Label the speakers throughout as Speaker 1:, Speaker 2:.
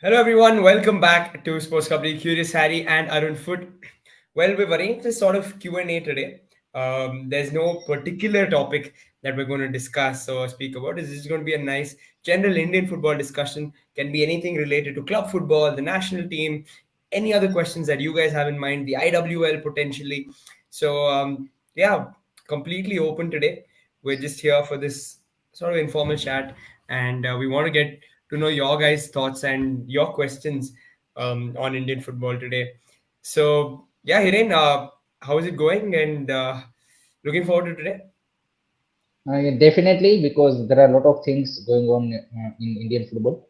Speaker 1: Hello everyone, welcome back to SportsKhabri, Curious Harry and arunfoot. Well, we've arranged this sort of Q&A today. There's no particular topic that we're going to discuss or speak about. This is going to be a nice general Indian football discussion. Can be anything related to club football, the national team, any other questions that you guys have in mind, the IWL potentially. So, completely open today. We're just here for this sort of informal chat, and we want to get to know your guys' thoughts and your questions on Indian football today. So, yeah, Hiren, how is it going? And looking forward to today.
Speaker 2: Definitely, because there are a lot of things going on in Indian football.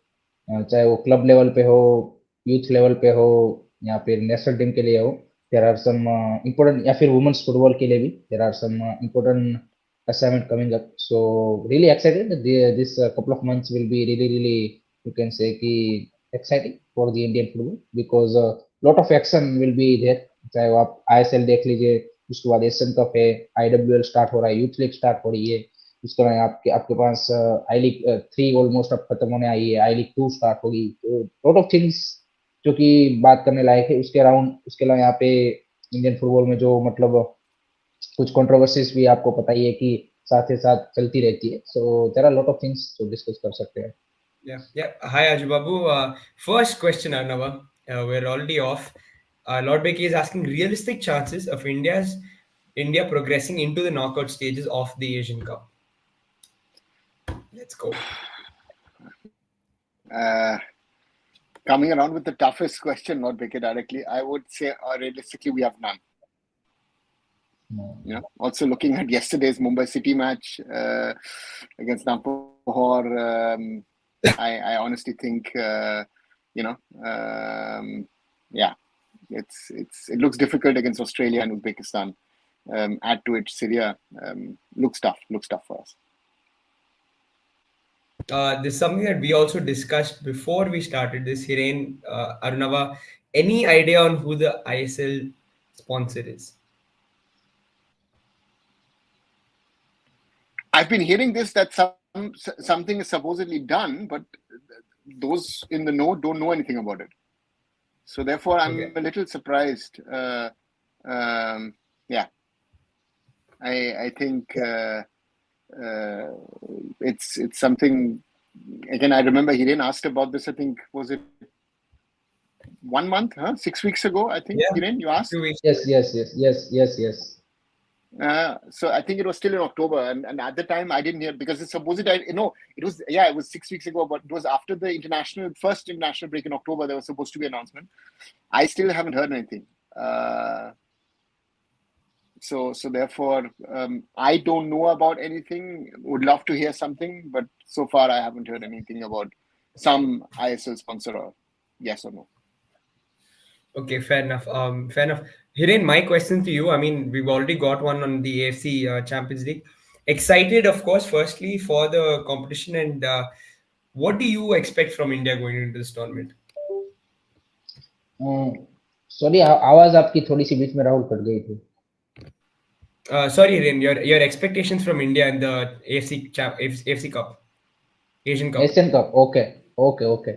Speaker 2: चाहे वो club level पे हो, youth level पे हो, या फिर national team के लिए हो. There are some important, या फिर वुमेन्स फुटबॉल के लिए भी there are some important assignment coming up. So really excited. This couple of months will be really you can say कि exciting for the Indian football because lot of action will be there. चाहे वो आप ISL देख लीजिए, उसके बाद Asian cup है, IWL start हो रहा है, यूथ लीग स्टार्ट हो रही है. उसके बाद आपके आपके पास आई लीग 3 ऑलमोस्ट अब खत्म होने आई है, आई लीग 2 स्टार्ट होगी. तो लॉट ऑफ थिंग्स जो कि बात करने लायक है. उसके अराउंड, उसके अलावा यहाँ पे इंडियन फुटबॉल में जो मतलब कुछ कंट्रोवर्सीज भी आपको पता ही है कि साथ ही साथ चलती रहती है. So there are lot of things जो डिस्कस कर सकते हैं.
Speaker 1: Yeah. Hi, Ajubabu. First question, Arnava. We're already off. Lord Becky is asking realistic chances of India progressing into the knockout stages of the Asian Cup. Let's go.
Speaker 3: Coming around with the toughest question, not Becky directly, I would say realistically we have none.
Speaker 2: No.
Speaker 3: Yeah. Also looking at yesterday's Mumbai City match against Nampahor, I honestly think it looks difficult against Australia and Uzbekistan. Add to it Syria, looks tough for us.
Speaker 1: This is something that we also discussed before we started this. Hiren, Arunava, any idea on who the ISL sponsor is?
Speaker 3: I've been hearing this that something is supposedly done, but those in the know don't know anything about it. So therefore, I'm a little surprised. I think it's something. Again, I remember Hiren asked about this. I think was it 1 month, 6 weeks ago. I think Hiren, you asked.
Speaker 1: 2 weeks.
Speaker 2: Yes.
Speaker 3: So I think it was still in October, and at the time I didn't hear because it's supposedly it was 6 weeks ago, but it was after the first international break in October. There was supposed to be an announcement. I still haven't heard anything. So therefore, I don't know about anything. Would love to hear something, but so far I haven't heard anything about some ISL sponsor or yes or no.
Speaker 1: Okay, fair enough. Hiren, my question to you. I mean, we've already got one on the AFC Champions League. Excited, of course, firstly for the competition, and what do you expect from India going into this tournament?
Speaker 2: Sorry, आवाज आपकी थोड़ी सी बीच में Rahul cut गई थी.
Speaker 1: Sorry, Hiren, your expectations from India in the AFC Cup, Asian Cup.
Speaker 2: Asian Cup, okay.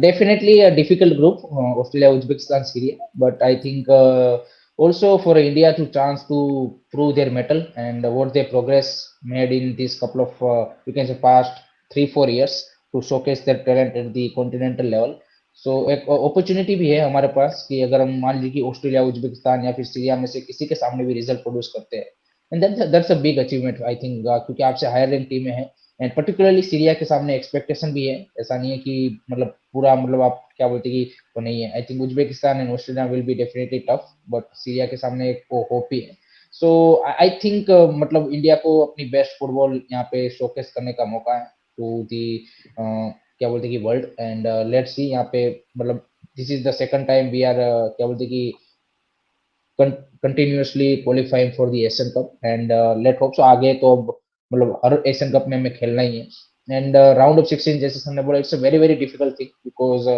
Speaker 2: Definitely a difficult group, Australia, Uzbekistan, Syria. But I think also for India to chance to prove their mettle and what their progress made in this couple of you can say past 3-4 years to showcase their talent at the continental level. So एक opportunity भी है हमारे पास कि अगर हम मान लीजिए कि ऑस्ट्रेलिया, उज्बेकिस्तान या फिर सीरिया में से किसी के सामने भी रिजल्ट प्रोड्यूस करते हैं, and that's a big achievement I think, क्योंकि आपसे हायर रैंक टीमें हैं एंड पर्टिकुलरली सीरिया के सामने एक्सपेक्टेशन भी है. ऐसा नहीं है कि मतलब पूरा मतलब आप क्या बोलते हैं कि वो नहीं है. I think Uzbekistan and Australia will be definitely tough, but Syria के सामने एक वो होप ही है. सो आई थिंक मतलब इंडिया को अपनी बेस्ट फुटबॉल यहाँ पे शोकेस करने का मौका है टू दी क्या बोलते हैं कि वर्ल्ड. एंड लेट्स सी यहाँ पे मतलब this is the second time we are क्या बोलते हैं कि continuously qualifying for the Asian Cup and let hope so. आगे तो मतलब हर एशियन कप में हमें खेलना ही है. एंड राउंड ऑफ 16 जैसे हमने बोला, it's a very difficult thing because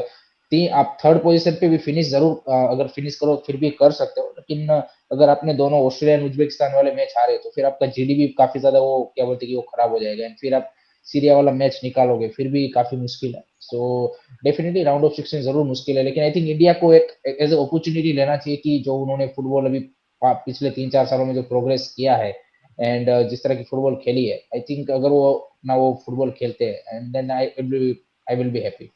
Speaker 2: आप थर्ड पोजीशन पे भी फिनिश जरूर अगर फिनिश करो फिर भी कर सकते हो, लेकिन अगर आपने दोनों ऑस्ट्रेलिया और उज्बेकिस्तान वाले मैच हारे तो फिर आपका जीडीपी काफी ज्यादा वो क्या बोलते हैं कि वो खराब हो जाएगा. एंड फिर आप सीरिया वाला मैच निकालोगे फिर भी काफी मुश्किल है. सो डेफिनेटली राउंड ऑफ 16 जरूर मुश्किल है, लेकिन आई थिंक इंडिया को एक एज ए अपॉर्चुनिटी लेना चाहिए कि जो उन्होंने फुटबॉल अभी पिछले 3-4 सालों में जो प्रोग्रेस किया है एंड जिस तरह की फुटबॉल खेली है, आई थिंक अगर वो ना वो फुटबॉल खेलते हैं and then I will be happy.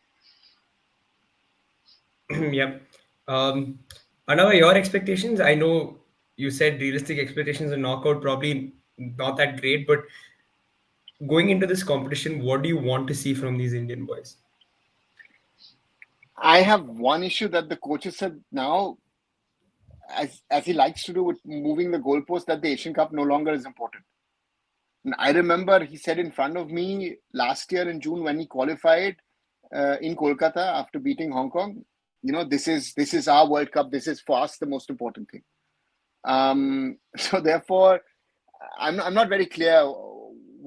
Speaker 1: Yeah. Um, Anava, your expectations? I know you said realistic expectations in knockout probably not that great, but going into this competition, what do you want to see from these Indian boys?
Speaker 3: I have one issue that the coaches said now, as he likes to do with moving the goalpost, that the Asian Cup no longer is important. And I remember he said in front of me last year in June when he qualified in Kolkata after beating Hong Kong. This is our World Cup. This is for us the most important thing. So therefore, I'm not very clear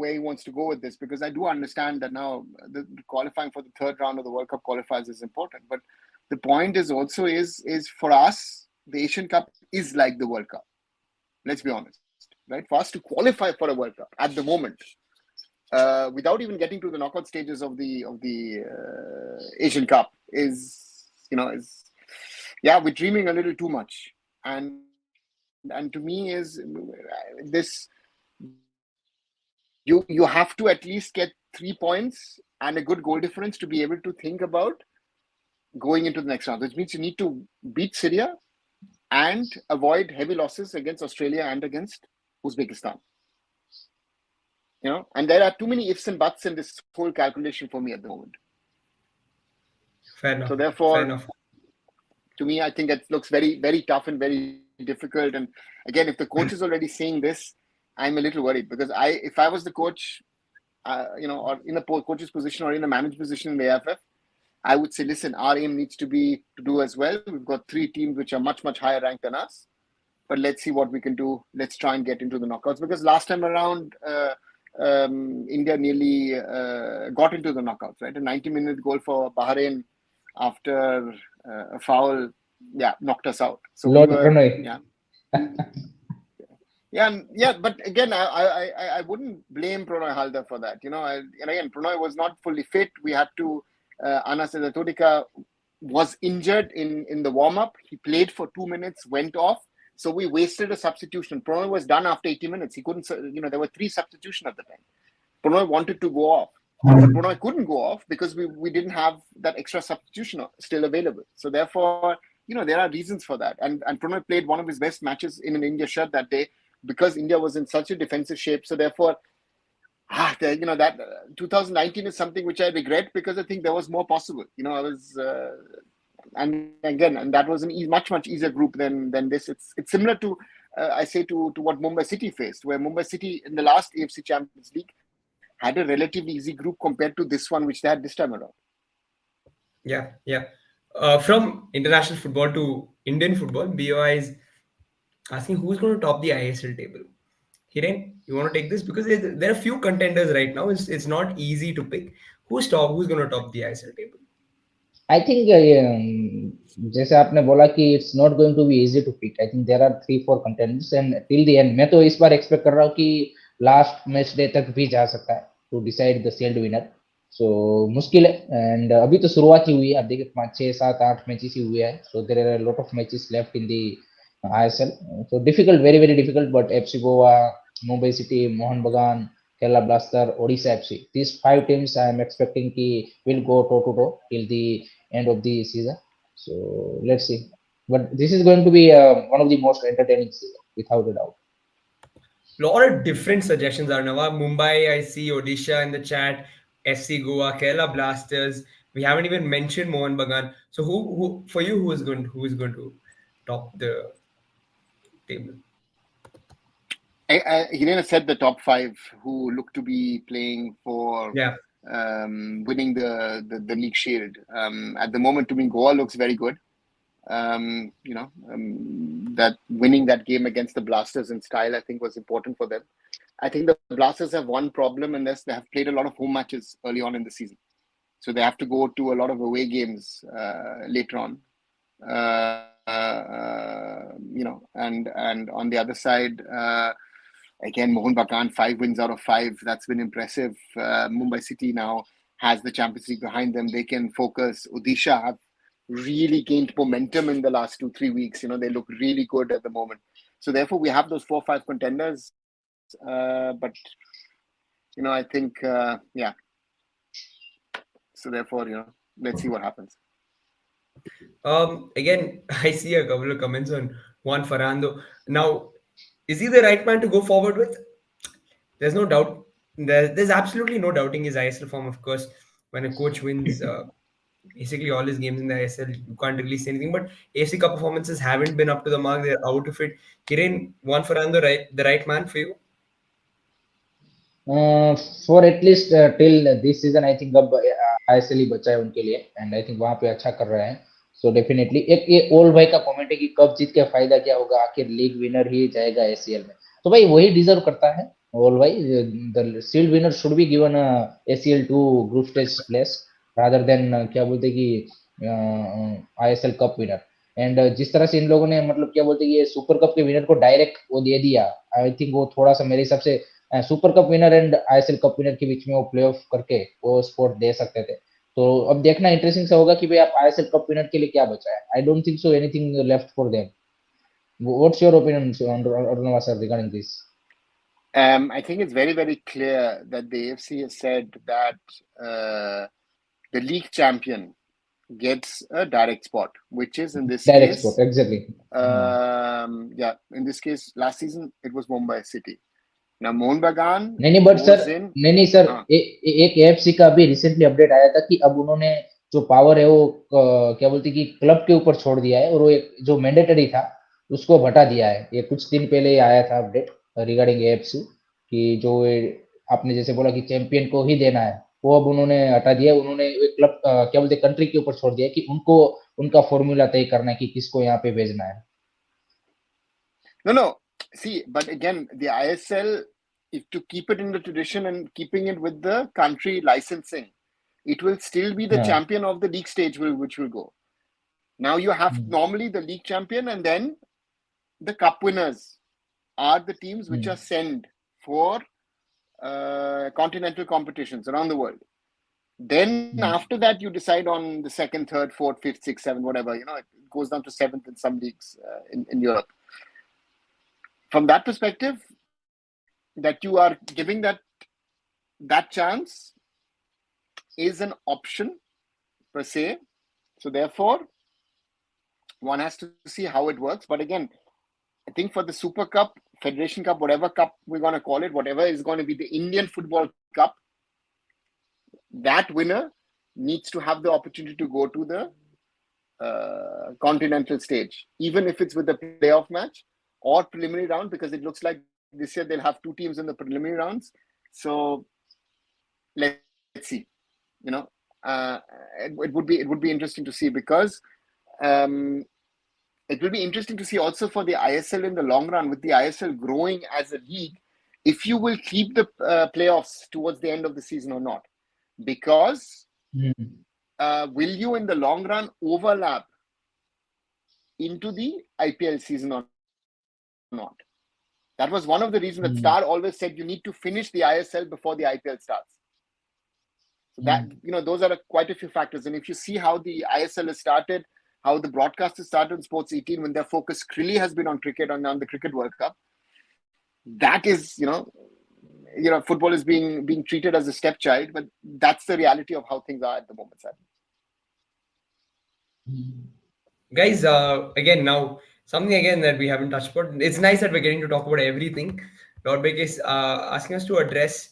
Speaker 3: where he wants to go with this, because I do understand that now the qualifying for the third round of the World Cup qualifiers is important. But the point is also is for us, the Asian Cup is like the World Cup. Let's be honest, right? For us to qualify for a World Cup at the moment, without even getting to the knockout stages of the Asian Cup we're dreaming a little too much. And to me is this, you have to at least get 3 points and a good goal difference to be able to think about going into the next round, which means you need to beat Syria and avoid heavy losses against Australia and against Uzbekistan. And there are too many ifs and buts in this whole calculation for me at the moment.
Speaker 1: Fair enough.
Speaker 3: So
Speaker 1: Fair
Speaker 3: therefore,
Speaker 1: enough.
Speaker 3: to me, I think it looks very, very tough and very difficult. And again, if the coach is already saying this, I'm a little worried, because if I was the coach, or in a coach's position or in a managed position in the AFF, I would say, listen, our aim needs to be to do as well. We've got 3 teams which are much, much higher ranked than us, but let's see what we can do. Let's try and get into the knockouts, because last time around, India nearly got into the knockouts, right? A 90-minute goal for Bahrain after a foul, knocked us out. So
Speaker 2: Lord
Speaker 3: we were,
Speaker 2: Pranay.
Speaker 3: but again, I wouldn't blame Pranay Halder for that. And again, Pranay was not fully fit. We had to, Anas Todika was injured in the warm-up. He played for 2 minutes, went off. So we wasted a substitution. Pranay was done after 80 minutes. He couldn't, there were 3 substitutions at the time. Pranay wanted to go off, but Pranay couldn't go off because we didn't have that extra substitution still available. So therefore, there are reasons for that. And Pranay played one of his best matches in an India shirt that day, because India was in such a defensive shape. So therefore, that 2019 is something which I regret, because I think there was more possible. I was, and that was a much, much easier group than this. It's similar to, I say, to what Mumbai City faced, where Mumbai City in the last AFC Champions League had a relatively easy group compared to this one, which they had this time around.
Speaker 1: Yeah, yeah. From international football to Indian football, BOI is asking who's going to top the ISL table. Hiren, you want to take this, because there are few contenders right now. It's not easy to pick who's going to top the ISL table.
Speaker 2: I think जैसे आपने बोला कि it's not going to be easy to pick. I think there are 3-4 contenders and till the end मैं तो इस बार expect कर रहा हूँ कि लास्ट मैच डे तक भी जा सकता है to decide the sealed winner. So मुश्किल है, एंड अभी तो शुरुआत ही हुई है. आप देखिए 5, 6, 7, 8 मैचेस ही हुए हैं. So there are lot of matches left in the ISL. So difficult, very very difficult. But FC Goa, Mumbai City, Mohun Bagan, Kerala Blaster, Odisha FC. These 5 teams I am expecting will go toe to toe till the end of the season. So let's see. But this is going to be one of the most entertaining season, without a doubt.
Speaker 1: Lot of different suggestions, Arnava. Mumbai, I see Odisha in the chat. FC Goa, Kerala Blasters. We haven't even mentioned Mohan Bagan. So who for you, who is going to top the table?
Speaker 3: Hiren said the top 5 who look to be playing for winning the league shield. At the moment, to me, Goa looks very good. That winning that game against the Blasters in style, I think, was important for them. I think the Blasters have one problem, and they have played a lot of home matches early on in the season. So they have to go to a lot of away games later on. And on the other side, again, Mohun Bagan, 5 wins out of 5. That's been impressive. Mumbai City now has the Champions League behind them. They can focus. Odisha have really gained momentum in the last 2-3 weeks. They look really good at the moment. So therefore, we have those 4-5 contenders. But I think yeah. So therefore, let's see what happens.
Speaker 1: Again, I see a couple of comments on Juan Ferrando. Now, is he the right man to go forward with? There's no doubt. There's absolutely no doubting his ISL form, of course. When a coach wins basically all his games in the ISL, you can't really say anything. But AFC Cup performances haven't been up to the mark. They're out of it. Hiren, Juan Ferrando, the right man for you?
Speaker 2: For at least till this season, I think अब ISL ही बचा है उनके लिए and I think वहां पे अच्छा कर रहे हैं. सो डेफिनेटली एक ये ओल भाई का कमेंट है कि कब जीत के फायदा क्या होगा, आखिर लीग विनर ही जाएगा एसीएल में. तो भाई वही डिजर्व करता है ओल भाई. The shield winner should be given ACL to group stage place rather than क्या बोलते कि आईएसएल कप विनर. एंड जिस तरह से इन लोगों ने मतलब क्या बोलते ये सुपर कप के विनर को डायरेक्ट वो दे दिया, आई थिंक वो थोड़ा सा मेरे हिसाब से super cup winner and ISL cup winner के बीच में वो प्लेऑफ करके वो स्पॉट दे सकते थे. तो अब देखना इंटरेस्टिंग सा होगा कि भाई आप आईएसएल कप विनर के लिए क्या बचा है. I don't think so anything left for them. What's your opinion on sir regarding this?
Speaker 3: I think it's very, very clear that the AFC has said that the league champion gets a direct spot, which is in this
Speaker 2: Direct
Speaker 3: case,
Speaker 2: spot, exactly.
Speaker 3: Yeah, in this case, last season it was Mumbai City. Now Mohun Bagan
Speaker 2: नहीं but sir
Speaker 3: goes in.
Speaker 2: नहीं sir एक AFC का अभी recently update आया था कि अब उन्होंने जो पावर है वो क्या बोलते कि क्लब के ऊपर छोड़ दिया है और वो एक जो मैंडेटरी था उसको हटा दिया है. ये कुछ दिन पहले आया था अपडेट रिगार्डिंग एएफसी कि जो आपने जैसे बोला कि चैंपियन को ही देना है वो अब उन्होंने हटा दिया. उन्होंने क्लब क्या बोलते कंट्री के ऊपर छोड़ दिया कि उनको उनका फॉर्मूला तय करना है कि किसको यहाँ पे भेजना है.
Speaker 3: No. See, but again, the ISL, if to keep it in the tradition and keeping it with the country licensing, it will still be the champion of the league stage which will go. Now you have normally the league champion and then the cup winners are the teams which are sent for continental competitions around the world. Then after that you decide on the second, third, fourth, fifth, sixth, seventh, whatever. It goes down to seventh in some leagues in Europe. From that perspective, that you are giving that chance is an option per se. So therefore, one has to see how it works. But again, I think for the Super Cup, Federation Cup, whatever cup we're going to call it, whatever is going to be the Indian Football Cup, that winner needs to have the opportunity to go to the continental stage, even if it's with a playoff match or preliminary round, because it looks like this year they'll have two teams in the preliminary rounds. So let's see. It would be interesting to see, because it will be interesting to see also for the ISL in the long run, with the ISL growing as a league, if you will keep the playoffs towards the end of the season or not, because will you in the long run overlap into the IPL season or not? That was one of the reasons that Star always said you need to finish the ISL before the IPL starts. So that those are quite a few factors. And if you see how the ISL has started, how the broadcast has started on Sports 18, when their focus really has been on cricket and on the Cricket World Cup, that is football is being treated as a stepchild, but that's the reality of how things are at the moment, sadly.
Speaker 1: Guys, again, now something again that we haven't touched upon. It's nice that we're getting to talk about everything. Lord Beck is asking us to address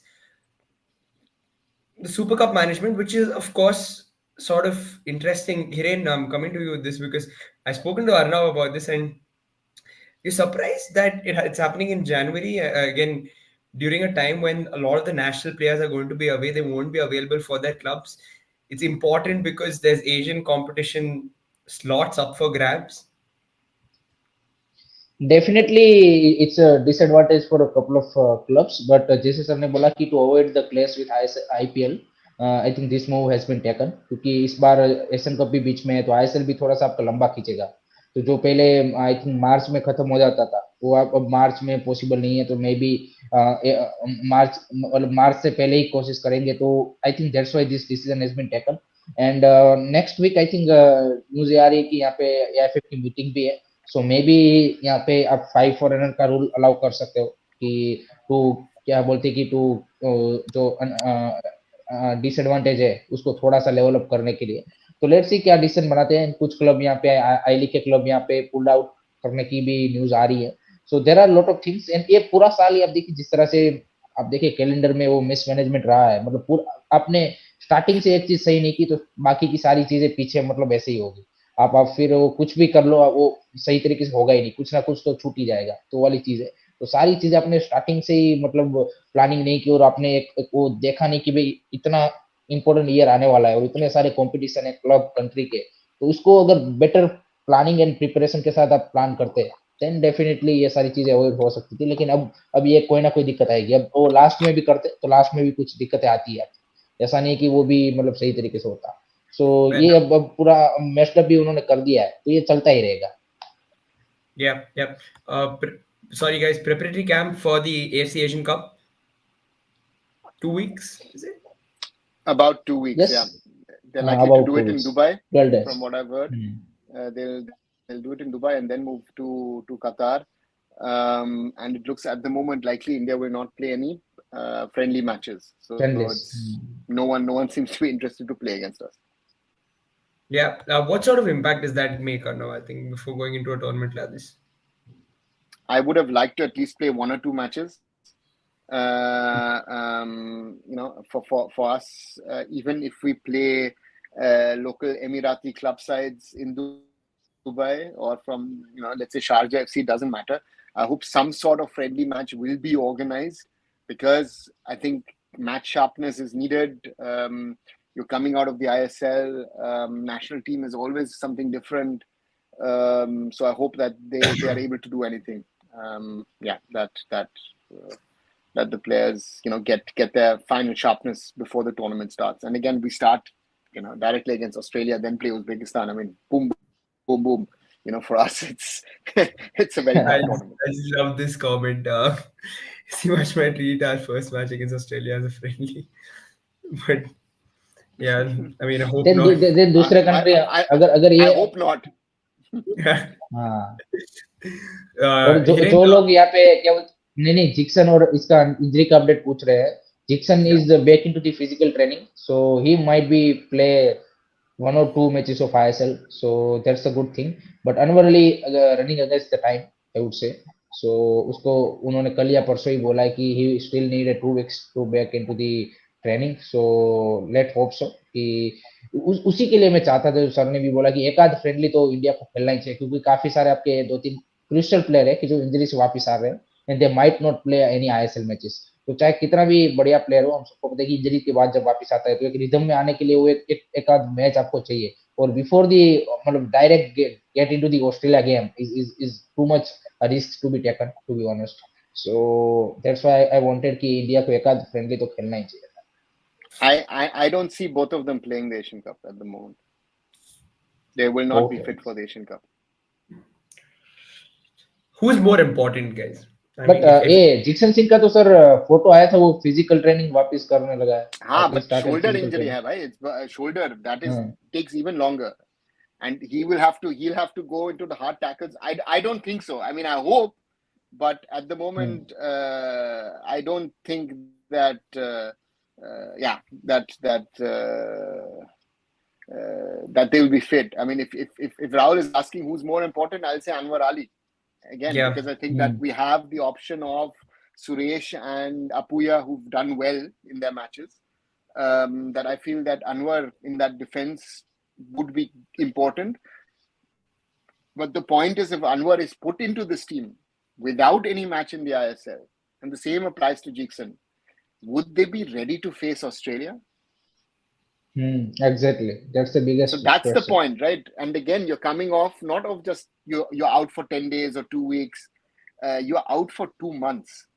Speaker 1: the Super Cup management, which is, of course, sort of interesting. Hiren, I'm coming to you with this because I've spoken to Arnav about this, and you're surprised that it's happening in January, again, during a time when a lot of the national players are going to be away. They won't be available for their clubs. It's important because there's Asian competition slots up for grabs.
Speaker 2: Definitely it's a disadvantage for a couple of clubs, but जैसे sir ने बोला कि to avoid the clash with IPL, I think this move has been taken, क्योंकि इस बार Asian cup भी बीच में है तो आईएसएल भी थोड़ा सा आपका लंबा खींचेगा. तो जो पहले आई थिंक मार्च में खत्म हो जाता था वो अब मार्च में पॉसिबल नहीं है, तो मे बी मार्च से पहले ही कोशिश करेंगे. तो I think that's why this decision has been taken. And next week I think news आ रही है कि यहाँ पे एआईएफएफ की मीटिंग भी है. सो मे बी यहाँ पे आप 5 फॉरेनर का रूल अलाउ कर सकते हो कि टू क्या बोलते कि टू जो डिसएडवांटेज है उसको थोड़ा सा डेवलप करने के लिए. तो लेट्स सी क्या डिसीजन बनाते हैं. कुछ क्लब यहाँ पे आई लीग के क्लब यहाँ पे पुल आउट करने की भी न्यूज आ रही है. So there are lot of things. And ये पूरा साल ही आप देखिए जिस तरह से आप देखिए कैलेंडर में वो मिसमैनेजमेंट रहा है. मतलब पूरा आपने स्टार्टिंग से एक चीज सही नहीं की तो बाकी की सारी चीजें पीछे मतलब ऐसे ही होगी. आप फिर वो कुछ भी कर लो वो सही तरीके से होगा ही नहीं. कुछ ना कुछ तो छूट ही जाएगा. तो वाली चीज है. तो सारी चीजें आपने स्टार्टिंग से ही मतलब प्लानिंग नहीं की और आपने एक वो देखा नहीं कि भाई इतना इंपॉर्टेंट ईयर आने वाला है और इतने सारे कंपटीशन है क्लब कंट्री के. तो उसको अगर बेटर प्लानिंग एंड प्रिपरेशन के साथ आप प्लान करते हैं देन डेफिनेटली ये सारी चीजें अवॉइड हो सकती थी. लेकिन अब ये कोई ना कोई दिक्कत आएगी. अब वो लास्ट में भी करते तो लास्ट में भी कुछ दिक्कतें आती है. ऐसा नहीं कि वो भी मतलब सही तरीके से होता. सो ये अब पूरा मेस्ड अप भी उन्होंने कर दिया है तो ये चलता ही रहेगा.
Speaker 1: Sorry guys, preparatory camp for the AFC Asian Cup, 2 weeks, is it?
Speaker 3: About 2 weeks,
Speaker 2: Yes.
Speaker 3: yeah. They're likely to do it in Dubai,
Speaker 2: 12 days.
Speaker 3: from what I've heard. They'll do it in Dubai and then move to Qatar. And it looks at the moment likely India will not play any friendly matches. So no one seems to be interested to play against us.
Speaker 1: Yeah. What sort of impact does that make, Arnav, I think, before going into a tournament like this?
Speaker 3: I would have liked to at least play 1 or 2 matches. For us, even if we play local Emirati club sides in Dubai or from, let's say Sharjah FC, it doesn't matter. I hope some sort of friendly match will be organized because I think match sharpness is needed. You're coming out of the ISL. National team is always something different. So I hope that they are able to do anything. That the players, get their final sharpness before the tournament starts. And again, we start, directly against Australia, then play Uzbekistan. I mean, boom, boom, boom. For us, it's a very tough tournament.
Speaker 1: I just love this comment. Simash might treat our first match against Australia as a friendly, but yeah, I mean, I hope not.
Speaker 2: Then दूसरे country अगर ये
Speaker 3: I hope not.
Speaker 2: हाँ. और जो लोग यहाँ पे क्या नहीं जिक्सन और इसका इंजरी का अपडेट पूछ रहे हैं. Jeakson is back into the physical training, so he might be play 1 or 2 matches of ISL, so that's a good thing. But Anwar Ali running against the time, I would say. So उसको उन्होंने कल या परसों ही बोला है कि he still need 2 weeks to back into the training. So let hope so कि उसी के लिए मैं चाहता था. सर ने भी बोला कि एक आध फ्रेंडली तो इंडिया को खेलना ही चाहिए क्योंकि काफी सारे आपके 2-3 क्रूशियल प्लेयर है कि जो इंजरी से वापस आ रहे हैं and they might not play any ISL matches. तो चाहे कितना भी बढ़िया प्लेयर हो, हम सबको पता है कि इंजरी के बाद जब वापस आता है तो एक रिदम में आने के लिए वो एक आध मैच आपको चाहिए. और बिफोर दी मतलब direct get into the Australia game is too much risk to be taken, to be honest. So that's why I wanted कि इंडिया को एक आध फ्रेंडली तो खेलना ही चाहिए.
Speaker 3: I don't see both of them playing the Asian Cup at the moment. They will not be fit for the Asian Cup.
Speaker 1: Who's more important, guys?
Speaker 3: But
Speaker 2: ये जिक्सन सिंह का तो सर फोटो आया था वो फिजिकल ट्रेनिंग वापस करने लगा है.
Speaker 3: हाँ, बट शोल्डर इंजरी है भाई. It's shoulder that takes even longer, and he'll have to go into the hard tackles. I don't think so. I mean, I hope, but at the moment, I don't think that. That they will be fit. I mean, if Rahul is asking who's more important, I'll say Anwar Ali. Again, because I think that we have the option of Suresh and Apuya who've done well in their matches. That I feel that Anwar in that defense would be important. But the point is, if Anwar is put into this team without any match in the ISL, and the same applies to Jackson, would they be ready to face Australia?
Speaker 2: Exactly. That's the biggest.
Speaker 3: So that's the point, right? And again, you're coming off not of just you're out for 10 days or 2 weeks. You're out for 2 months,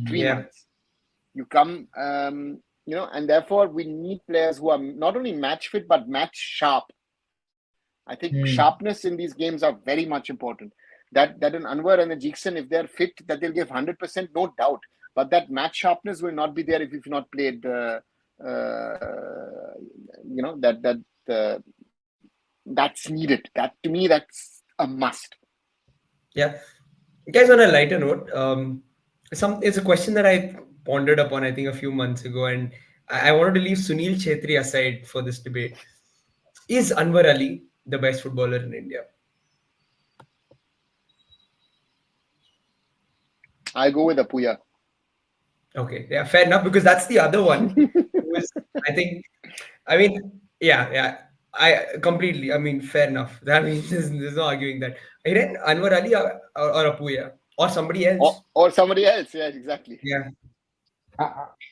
Speaker 3: 3 months. You come, and therefore we need players who are not only match fit but match sharp. I think sharpness in these games are very much important. that an Anwar and a Jeekson, if they're fit, that they'll give 100%, no doubt. But that match sharpness will not be there if you've not played. That's needed. That to me, that's a must.
Speaker 1: Yeah, guys. On a lighter note, it's a question that I pondered upon, I think, a few months ago, and I wanted to leave Sunil Chhetri aside for this debate. Is Anwar Ali the best footballer in India?
Speaker 3: I go with Apuya.
Speaker 1: Okay, yeah, fair enough, because that's the other one who is, I think, I mean, yeah, I completely, I mean, fair enough. That means there's no arguing that. Hiren, Anwar Ali or Apuya or somebody else.
Speaker 3: Or somebody else. Yeah, exactly.
Speaker 1: Yeah.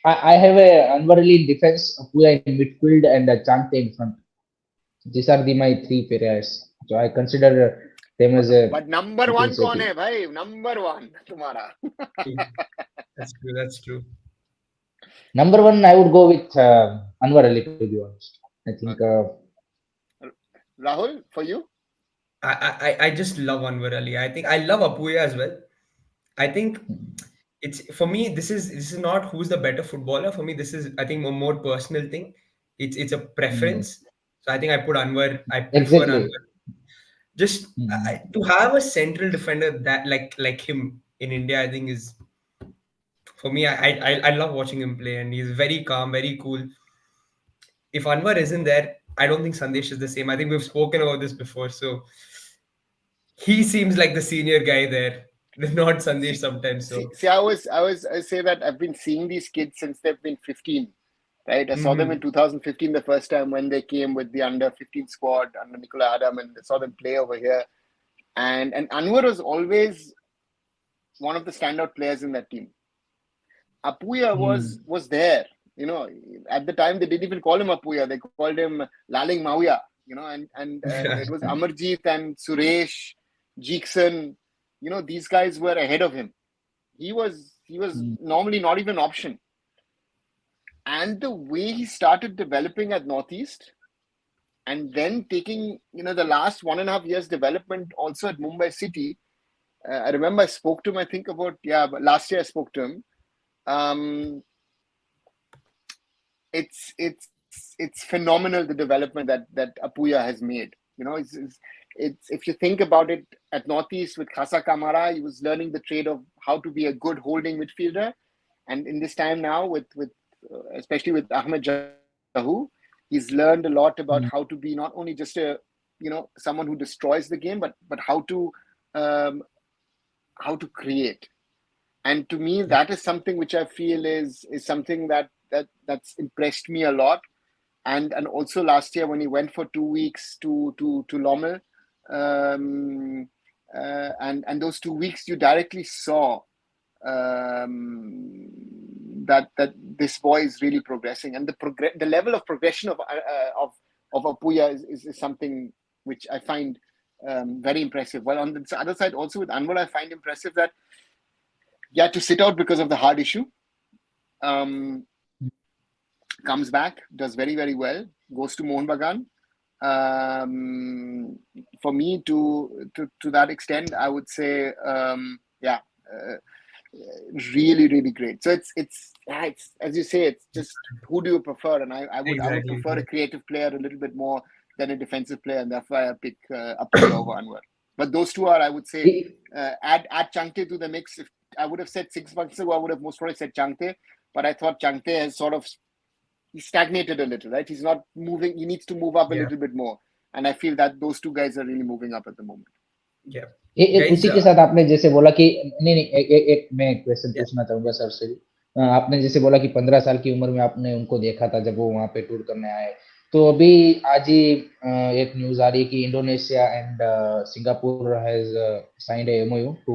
Speaker 2: I have a Anwar Ali in defense, Apuya in midfield, and Chante in front. These are my three players. So I consider them as a.
Speaker 3: But number
Speaker 2: you
Speaker 3: one
Speaker 2: can say
Speaker 3: कौन
Speaker 2: कि-
Speaker 3: है भाई? Number one तुम्हारा.
Speaker 1: True. That's true. That's true.
Speaker 2: Number one, I would go with Anwar Ali, to be honest. I think
Speaker 3: Rahul, for you?
Speaker 1: I just love Anwar Ali. I think I love Apuya as well. I think it's, for me, this is not who's the better footballer. For me, this is, I think, a more personal thing. It's a preference. So I think I put Anwar. I prefer
Speaker 2: exactly.
Speaker 1: Anwar. Just to have a central defender that like him in India, I think is, for me. I love watching him play, and he's very calm, very cool. If Anwar isn't there, I don't think Sandesh is the same. I think we've spoken about this before. So he seems like the senior guy there, not Sandesh sometimes. So
Speaker 3: I say that I've been seeing these kids since they've been 15. Right, I saw them in 2015 the first time when they came with the under 15 squad under Nicola Adam, and I saw them play over here. And Anwar was always one of the standout players in that team. Apuya was there, at the time they didn't even call him Apuya, they called him Laling Mauya, and it was Amarjeet and Suresh, Jeekson, these guys were ahead of him. He was normally not even an option. And the way he started developing at Northeast, and then taking, the last 1.5 years development also at Mumbai City. I remember I spoke to him, I think but last year I spoke to him. It's phenomenal, the development that Apuya has made. It's if you think about it, at Northeast with Khasa Kamara, he was learning the trade of how to be a good holding midfielder. And in this time now with especially with Ahmed Jahu, he's learned a lot about how to be not only just a someone who destroys the game, but how to create. And to me, that is something which I feel is something that's impressed me a lot. And also last year when he went for 2 weeks to Lommel, and those 2 weeks you directly saw that this boy is really progressing, and the level of progression of Apuya is something which I find very impressive. Well, on the other side, also with Anwar, I find impressive that he had to sit out because of the heart issue. Comes back, does very, very well, goes to Mohun Bagan. For me, to that extent, I would say, really, really great. So it's as you say, it's just who do you prefer? And I would prefer a creative player a little bit more than a defensive player, and that's why I pick Apuya over Anwar. But those two are, I would say, add Changte to the mix. If I would have said 6 months ago, I would have most probably said Changte, but I thought Changte has sort of stagnated a little, right? He's not moving. He needs to move up a little bit more, and I feel that those two guys are really moving up at the moment.
Speaker 1: Yeah.
Speaker 2: उसी के साथ आपने जैसे बोला कि नहीं एक मैं क्वेश्चन पूछना चाहूंगा सर से। आपने जैसे बोला कि 15 साल की उम्र में आपने उनको देखा था जब वो वहां पे टूर करने आए, तो अभी आज ही एक न्यूज आ रही है कि Indonesia and Singapore has signed a MOU to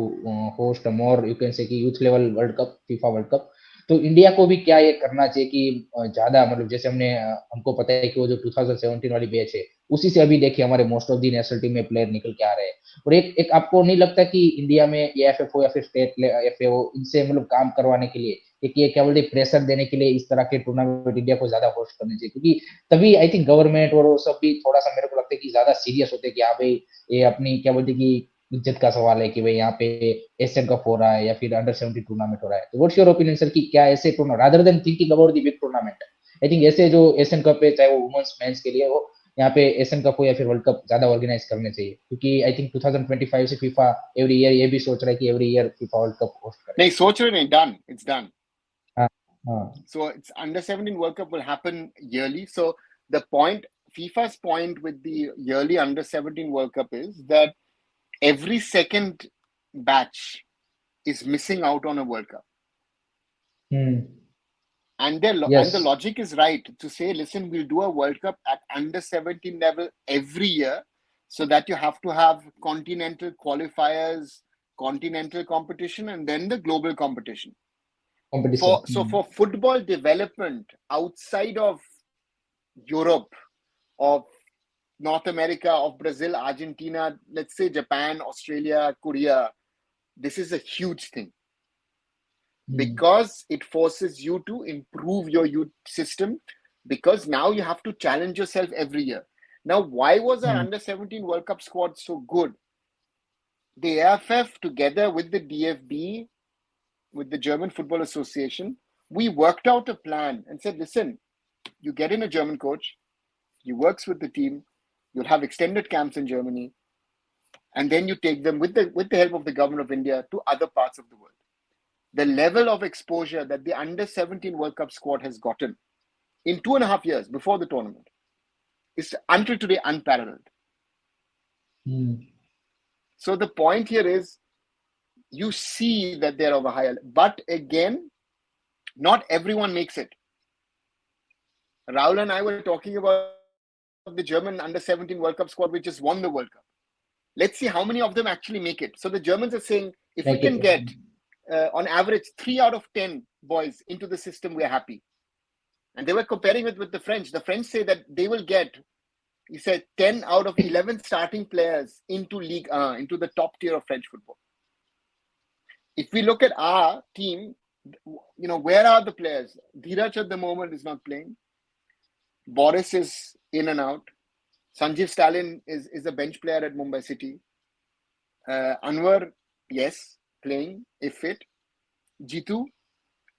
Speaker 2: host a more, you can say कि youth level world cup, FIFA world cup. तो इंडिया को भी क्या ये करना चाहिए कि ज्यादा, मतलब जैसे हमको पता है कि वो जो 2017 वाली बैच है उसी से अभी देखिए हमारे most of the national team में प्लेयर निकल के आ रहे हैं, और एक आपको नहीं लगता कि इंडिया में ये एफएफओ या फिर स्टेट एफएओ इनसे मतलब काम करवाने के लिए एक ये क्या बोलते प्रेशर देने के लिए इस तरह के टूर्नामेंट इंडिया को ज्यादा होस्ट करने चाहिए, क्योंकि तभी आई थिंक गवर्नमेंट और वो सब भी थोड़ा सा मेरे को लगता है कि ज्यादा सीरियस होते हैं कि हाँ भाई ये अपनी क्या बोलते कि इज्जत का सवाल है कि भाई यहाँ पे एशियन कप हो रहा है या फिर अंडर 17 टूर्नामेंट हो रहा है. तो व्हाट्स योर ओपिनियन सर कि क्या ऐसे tournament rather than thinking about the big tournament, I think ऐसे जो एशियन कप है चाहे वो वुमेन्स मेंस के लिए हो, यहाँ पे एशियन कप हो या फिर वर्ल्ड कप ज्यादा ऑर्गेनाइज करने चाहिए, क्योंकि आई थिंक 2025 से फीफा एवरी ईयर ये भी सोच रहा है कि every year FIFA world cup host करे.
Speaker 3: नहीं सोच रहे नहीं, done, it's done.
Speaker 2: हाँ हाँ.
Speaker 3: So it's under 17 World Cup will happen yearly. So the point, FIFA's point with the yearly under 17 World Cup is that every second batch is missing out on a World Cup. And the logic is right to say, listen, we'll do a World Cup at under 17 level every year, so that you have to have continental qualifiers, continental competition, and then the global competition. So for football development outside of Europe, of North America, of Brazil, Argentina, let's say Japan, Australia, Korea, this is a huge thing. Because it forces you to improve your youth system, because now you have to challenge yourself every year. Now, why was our under 17 World Cup squad so good? The AFF, together with the DFB, with the German Football Association, we worked out a plan and said, listen, you get in a German coach, he works with the team, you'll have extended camps in Germany, and then you take them with the help of the government of India to other parts of the world. The level of exposure that the under 17 World Cup squad has gotten in 2.5 years before the tournament is until today unparalleled. So the point here is, you see that they're of a higher level. But again, not everyone makes it. Rahul and I were talking about the German under 17 World Cup squad, which just won the World Cup. Let's see how many of them actually make it. So the Germans are saying, if we can get on average 3 out of 10 boys into the system, we're happy. And they were comparing it with the French. The French say that they will get, he said, 10 out of 11 starting players into Ligue 1, into the top tier of French football. If we look at our team, where are the players? Dheeraj at the moment is not playing. Boris is in and out. Sanjeev Stalin is a bench player at Mumbai City. Anwar, yes, playing if fit. Jitu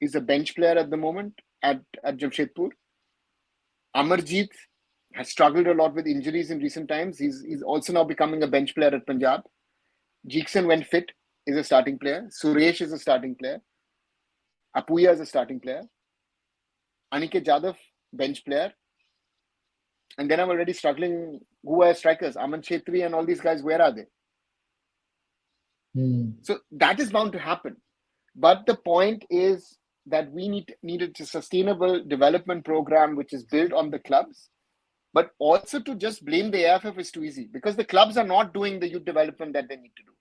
Speaker 3: is a bench player at the moment at Jamshedpur. Amarjeet has struggled a lot with injuries in recent times. He's also now becoming a bench player at Punjab. Jeekson, when fit, is a starting player. Suresh is a starting player. Apuya is a starting player. Aniket Jadhav, bench player. And then I'm already struggling. Who are strikers? Aman Chetri and all these guys, where are they? So that is bound to happen. But the point is that we needed a sustainable development program which is built on the clubs. But also to just blame the AFF is too easy, because the clubs are not doing the youth development that they need to do.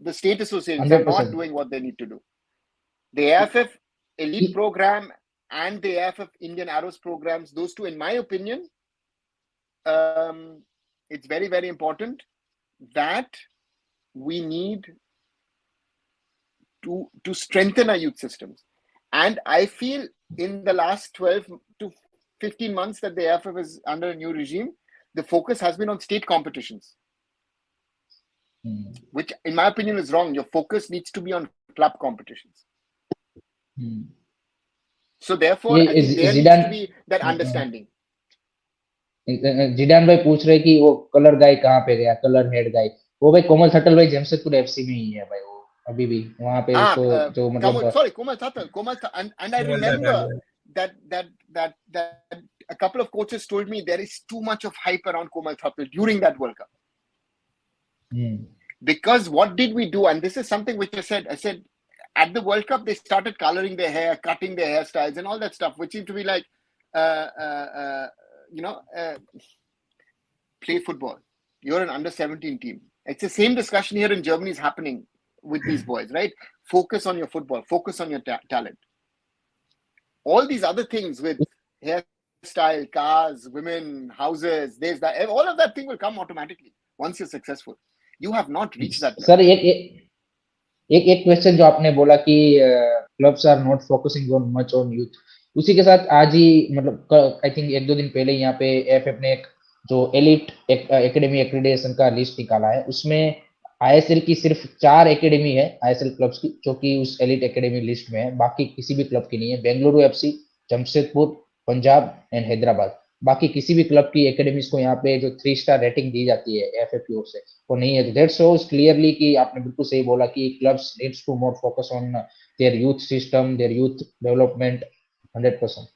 Speaker 3: The state associations 100%. Are not doing what they need to do. The AFF elite program and the AFF Indian Arrows programs, those two, in my opinion, it's very, very important that we need to strengthen our youth systems. And I feel in the last 12 to 15 months that the AFF is under a new regime, the focus has been on state competitions, which in my opinion is wrong. Your focus needs to be on club competitions. So therefore, I think there needs to be that understanding.
Speaker 2: Zidane भाई पूछ रहे कि वो colour गाय कहाँ पे गया, colour head गाय, वो भाई कोमल थटल भाई जमशेदपुर एफसी में ही है भाई, वो अभी भी वहाँ पे उसको जो मतलब
Speaker 3: sorry, Komal Thapal, and I remember that a couple of coaches told me there is too much of hype around Komal Thapal during that World Cup. Because what did we do? And this is something which I said at the World Cup, they started coloring their hair, cutting their hairstyles and all that stuff, which seemed to be like, play football. You're an under 17 team. It's the same discussion here in Germany is happening with these boys, right? Focus on your football, focus on your talent. All these other things with hairstyle, cars, women, houses, there's that, all of that thing will come automatically once you're successful. You have not reached that level.
Speaker 2: Sir, एक question जो आपने बोला कि clubs are not focusing on much on youth, उसी के साथ आज ही मतलब आई थिंक 1-2 दिन पहले यहाँ पे एएफएफ ने एक जो एलिट एकेडमी एक्रेडिटेशन का लिस्ट निकाला है, उसमें आईएसएल की सिर्फ 4 एकेडमी है आईएसएल क्लब्स की जो कि उस एलिट एकेडमी लिस्ट में है, बाकी किसी भी क्लब की नहीं है। बेंगलुरु एफसी, जमशेदपुर, पंजाब एंड हैदराबाद, बाकी किसी भी क्लब की एकेडमीज को यहाँ पे जो 3 स्टार रेटिंग दी जाती है एफए की ओर से वो नहीं है। तो दैट शोज क्लियरली कि आपने बिल्कुल सही बोला कि clubs needs to more focus on their youth system, their youth development 100%।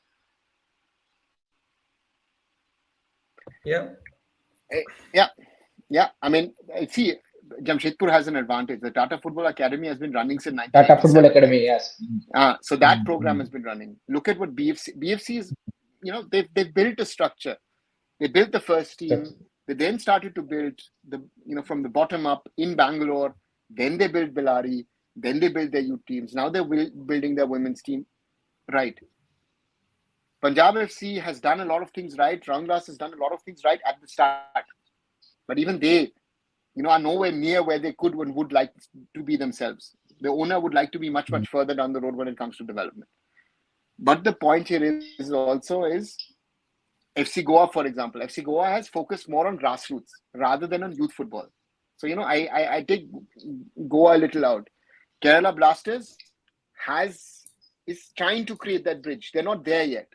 Speaker 1: Yeah.
Speaker 3: Yeah, yeah. I mean, see, Jamshedpur has an advantage. The Tata Football Academy has been running since
Speaker 2: Tata football
Speaker 3: 1997,
Speaker 2: academy,
Speaker 3: right?
Speaker 2: Yes.
Speaker 3: So that program has been running. Look at what BFC is. They've built a structure. They built the first team. They then started to build from the bottom up in Bangalore. Then they built Bellary. Then they built their youth teams. Now they're building their women's team. Right. Punjab FC has done a lot of things right. Roundglass has done a lot of things right at the start. But even they, are nowhere near where they could and would like to be themselves. The owner would like to be much, much further down the road when it comes to development. But the point here is FC Goa, for example. FC Goa has focused more on grassroots rather than on youth football. So, I take Goa a little out. Kerala Blasters is trying to create that bridge. They're not there yet.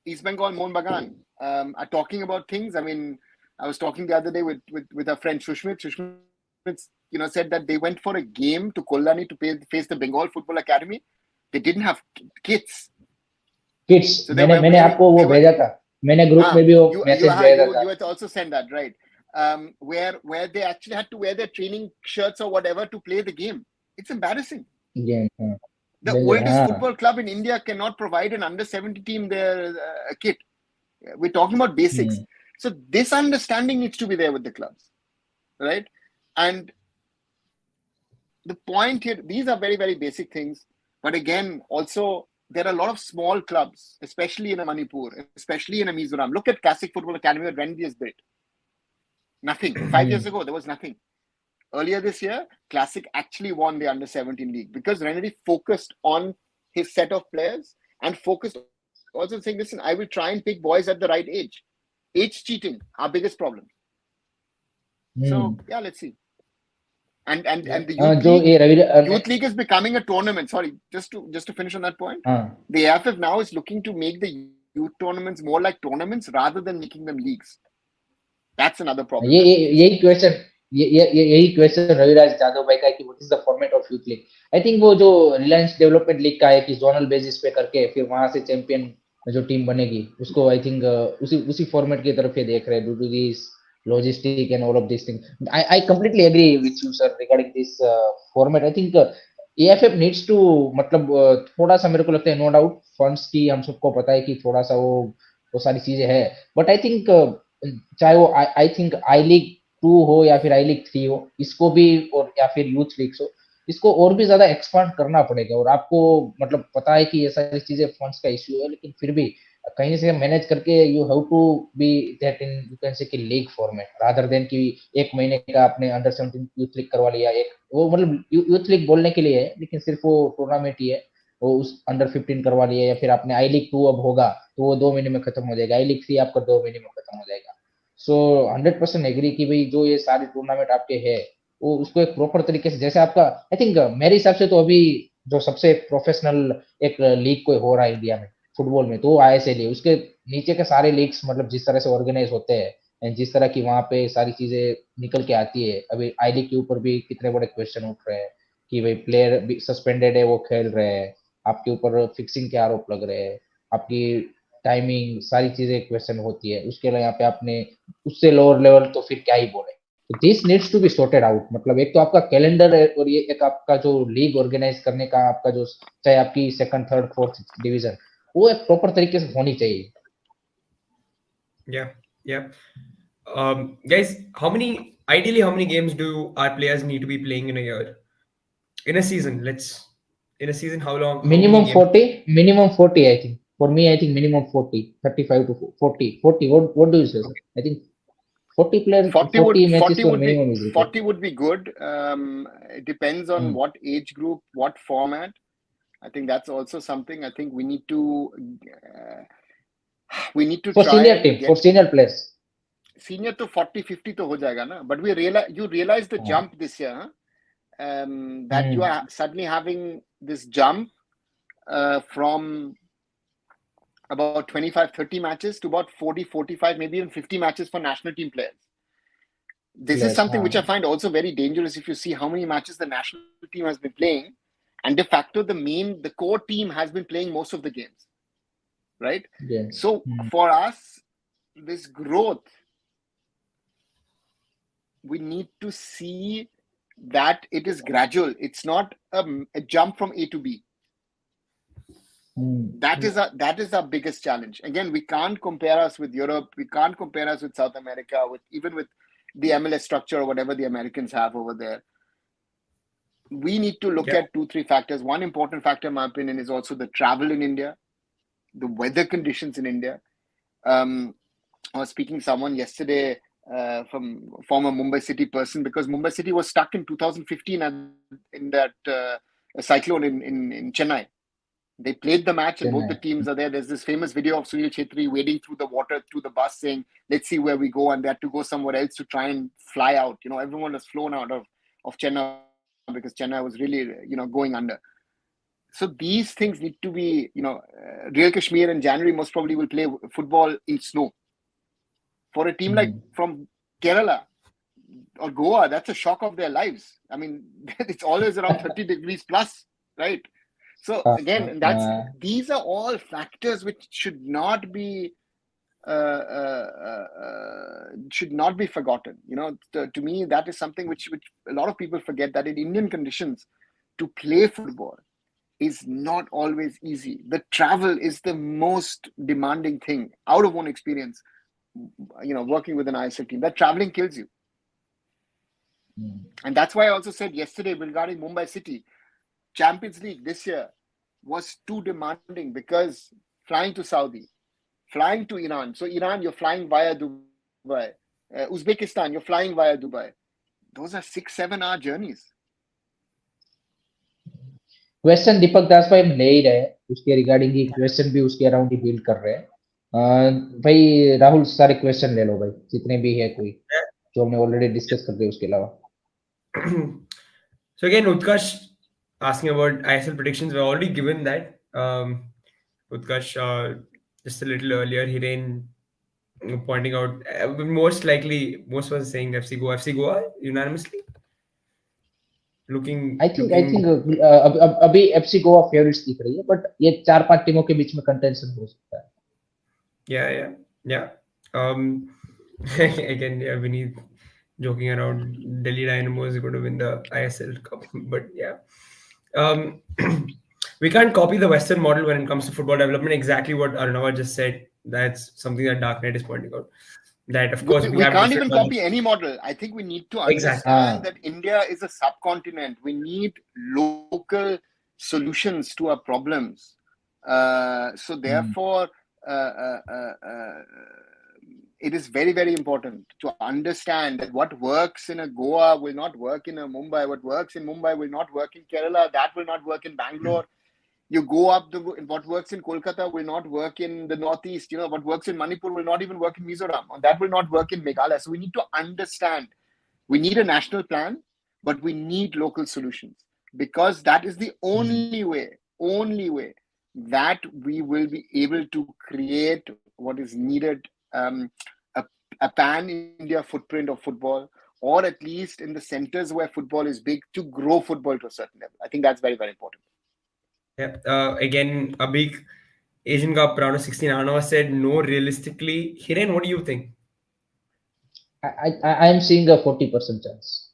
Speaker 3: East Bengal, Mohun Bagan are talking about things. I mean, I was talking the other day with our friend Shushmit. Shushmit, said that they went for a game to Kollani to face the Bengal Football Academy. They didn't have kits.
Speaker 2: Kids so मैंने आपको वो भेजा था, मैंने group में भी वो message भेजा था।
Speaker 3: You had also sent that, right? Where they actually had to wear their training shirts or whatever to play the game. It's embarrassing.
Speaker 2: Yeah.
Speaker 3: The oldest football club in India cannot provide an under-70 team their kit. We're talking about basics. So this understanding needs to be there with the clubs, right? And the point here, these are very, very basic things. But again, also, there are a lot of small clubs, especially in Manipur, especially in Mizoram. Look at Classic Football Academy that Rendy has built. Nothing. 5 years ago, there was nothing. Earlier this year, Classic actually won the under-17 league because Renedy focused on his set of players and focused also saying, listen, I will try and pick boys at the right age. Age cheating, our biggest problem. So, yeah, let's see. And the youth league is becoming a tournament. Sorry, just to finish on that point. The AFF now is looking to make the youth tournaments more like tournaments rather than making them leagues. That's another problem.
Speaker 2: यही question Raviraj Jadav भाई का है कि what is the format of youth league. I think वो जो Reliance development league का है कि जोनल बेसिस पे करके फिर वहां से चैंपियन जो टीम बनेगी उसको आई थिंक उसी फॉर्मेट की तरफ ये देख रहे हैं due to this logistic and all of these things. I completely agree with you sir regarding this format. I think AFF needs to मतलब थोड़ा सा मेरे को लगता है नो डाउट फंड्स की हम सबको पता है कि थोड़ा सा वो सारी चीजें है, बट आई थिंक चाहे वो आई थिंक आई लीग 2 हो या फिर आई लीग 3 हो, इसको भी और या फिर यूथ लीग्स हो, इसको और भी ज्यादा एक्सपांड करना पड़ेगा। और आपको मतलब पता है कि ये सारी चीजें फंड्स का इश्यू है, लेकिन फिर भी कहीं से मैनेज करके you have to be that in you can say कि लीग फॉर्मेट रादर देन कि एक महीने का आपने अंडर 17 यूथ लीग करवा लिया। एक वो मतलब यूथ लीग बोलने के लिए है लेकिन सिर्फ वो टूर्नामेंट ही है, वो उस अंडर 15 करवा लिया, या फिर आपने आई लीग 2 अब होगा तो वो 2 महीने में खत्म हो जाएगा, आई लीग 3 आपका 2 महीने में खत्म हो जाएगा। सो 100% एग्री कि भाई जो ये सारे टूर्नामेंट आपके है वो उसको एक प्रॉपर तरीके से जैसे आपका आई थिंक मेरे हिसाब से तो अभी जो सबसे प्रोफेशनल एक लीग कोई हो रहा है इंडिया में फुटबॉल में तो आईएसएल है। उसके नीचे के सारे लीग्स मतलब जिस तरह से ऑर्गेनाइज होते हैं, जिस तरह की वहां पे सारी चीजें निकल के आती है, अभी आई लीग के ऊपर भी कितने बड़े क्वेश्चन उठ रहे हैं कि भाई प्लेयर भी सस्पेंडेड है वो खेल रहे हैं, आपके ऊपर फिक्सिंग के आरोप लग रहे हैं, आपकी टाइमिंग सारी चीजें क्वेश्चन होती है। उसके लिए यहाँ पे आपने उससे लोअर लेवल तो फिर क्या ही बोले। This needs to be sorted out. मतलब एक तो आपका कैलेंडर है और ये एक आपका जो लीग ऑर्गेनाइज करने का आपका जो चाहे आपकी सेकंड थर्ड फोर्थ डिवीजन वो एक प्रॉपर तरीके से होनी चाहिए।
Speaker 1: Yeah. Guys, ideally how many games do our players need to be playing in a year? In a season, in a season, how
Speaker 2: minimum
Speaker 1: many games?
Speaker 2: 40 I think. For me I think minimum 40, 35 to 40. What do you say sir? I think 40 players 40 matches for minimum is required.
Speaker 3: 40 would be good. It depends on what age group, what format. I think that's also something I think we need to
Speaker 2: for
Speaker 3: try
Speaker 2: senior team, for senior players.
Speaker 3: senior to 40-50 to ho jayega na, but you realize the jump this year, huh? That you are suddenly having this jump from about 25-30 matches to about 40-45, maybe even 50 matches for national team players. This is something which I find also very dangerous if you see how many matches the national team has been playing, and de facto the core team has been playing most of the games, right? So for us, this growth, we need to see that it is gradual. It's not a jump from A to B. That is our biggest challenge. Again, we can't compare us with Europe. We can't compare us with South America, even with the MLS structure or whatever the Americans have over there. We need to look at 2-3 factors. One important factor, in my opinion, is also the travel in India, the weather conditions in India. I was speaking to someone yesterday from former Mumbai City person, because Mumbai City was stuck in 2015 in that cyclone in Chennai. They played the match and both the teams are there. There's this famous video of Sunil Chhetri wading through the water, through the bus, saying, let's see where we go. And they had to go somewhere else to try and fly out. Everyone was flown out of Chennai because Chennai was really, going under. So these things need to be, Real Kashmir in January most probably will play football in snow. For a team like from Kerala or Goa, that's a shock of their lives. I mean, it's always around 30 degrees plus, right? So again, these are all factors which should not be forgotten. To me, that is something which a lot of people forget, that in Indian conditions, to play football is not always easy. The travel is the most demanding thing. Out of own experience, working with an ISL team, that traveling kills you. And that's why I also said yesterday regarding Mumbai City, Champions League this year was too demanding, because flying to Saudi, flying to Iran. So Iran, you're flying via Dubai. Uzbekistan, you're flying via Dubai. Those are 6-7 hour journeys.
Speaker 2: Question दीपक दास भाई हम ले ही रहे हैं, उसके regarding ही question भी उसके around ही build कर रहे हैं। भाई राहुल, सारे क्वेश्चन ले लो भाई, जितने भी है कोई जो हमने ऑलरेडी डिस्कस कर दिए उसके अलावा।
Speaker 1: So again, Utkarsh asking about ISL predictions. We've already given that. Utkarsh, just a little earlier, Hiren pointing out, most was saying FC Goa unanimously.
Speaker 2: I think अभी FC Goa favorites दिख रही है, but ये 4-5 टीमों के बीच में contention हो सकता है।
Speaker 1: Yeah. Again, Vinny joking around, Delhi Dynamo is going to win the ISL Cup, but yeah. We can't copy the Western model when it comes to football development. Exactly what Arunava just said. That's something that Darknet is pointing out. That of course
Speaker 3: we can't even copy any model. I think we need to understand that India is a subcontinent. We need local solutions to our problems. So therefore, it is very, very important to understand that what works in a Goa will not work in a Mumbai. What works in Mumbai will not work in Kerala. That will not work in Bangalore. You go up, what works in Kolkata will not work in the Northeast. What works in Manipur will not even work in Mizoram. Or that will not work in Meghalaya. So we need to understand. We need a national plan, but we need local solutions, because that is the only way that we will be able to create what is needed, a pan-India footprint of football, or at least in the centers where football is big, to grow football to a certain level. I think that's very, very important.
Speaker 1: Yeah. Again, a big Asian Cup round of 16. Arnav said no realistically. Hiren, what do you think?
Speaker 2: I am seeing a 40% chance.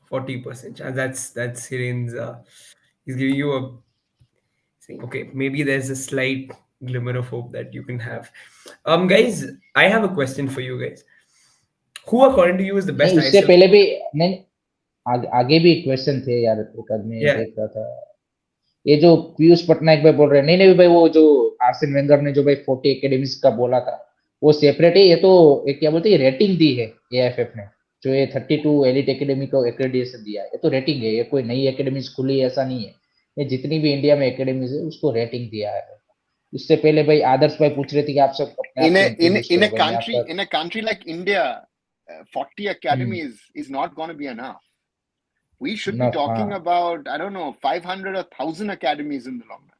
Speaker 1: 40% chance. That's Hiren's. He's giving you a saying, okay, maybe there's a slight glimmer of hope that you can have. Guys, I have a question for you guys. Who according to you is the best?
Speaker 2: इससे पहले भी नहीं, आगे भी question थे यार, एक आदमी देख रहा था। ये जो पीयूष पटनायक भाई बोल रहे हैं, नहीं भाई, वो जो आर्सेन वेंगर ने जो भाई 40 एकेडमीज का बोला था, वो सेपरेट है। ये तो एक क्या बोलते हैं, रेटिंग दी है एएफएफ ने, जो ये 32 एलिट एकेडमी को एक्रेडिटेशन दिया है। ये तो रेटिंग है, ये कोई नई एकेडमीज खुली ऐसा नहीं है। ये जितनी भी इंडिया में एकेडमीज है उसको रेटिंग दिया है। उससे पहले भाई आदर्श भाई पूछ रहे थे कि आप सब अपने आप को इंट्रोड्यूस
Speaker 3: in
Speaker 2: करो
Speaker 3: a
Speaker 2: भाई, मैं
Speaker 3: country
Speaker 2: आपका
Speaker 3: in a country like India, 40 academies is not going to be enough. We should be
Speaker 2: enough, हाँ,
Speaker 3: talking about, I don't know, 500 or 1,000 academies in the long run.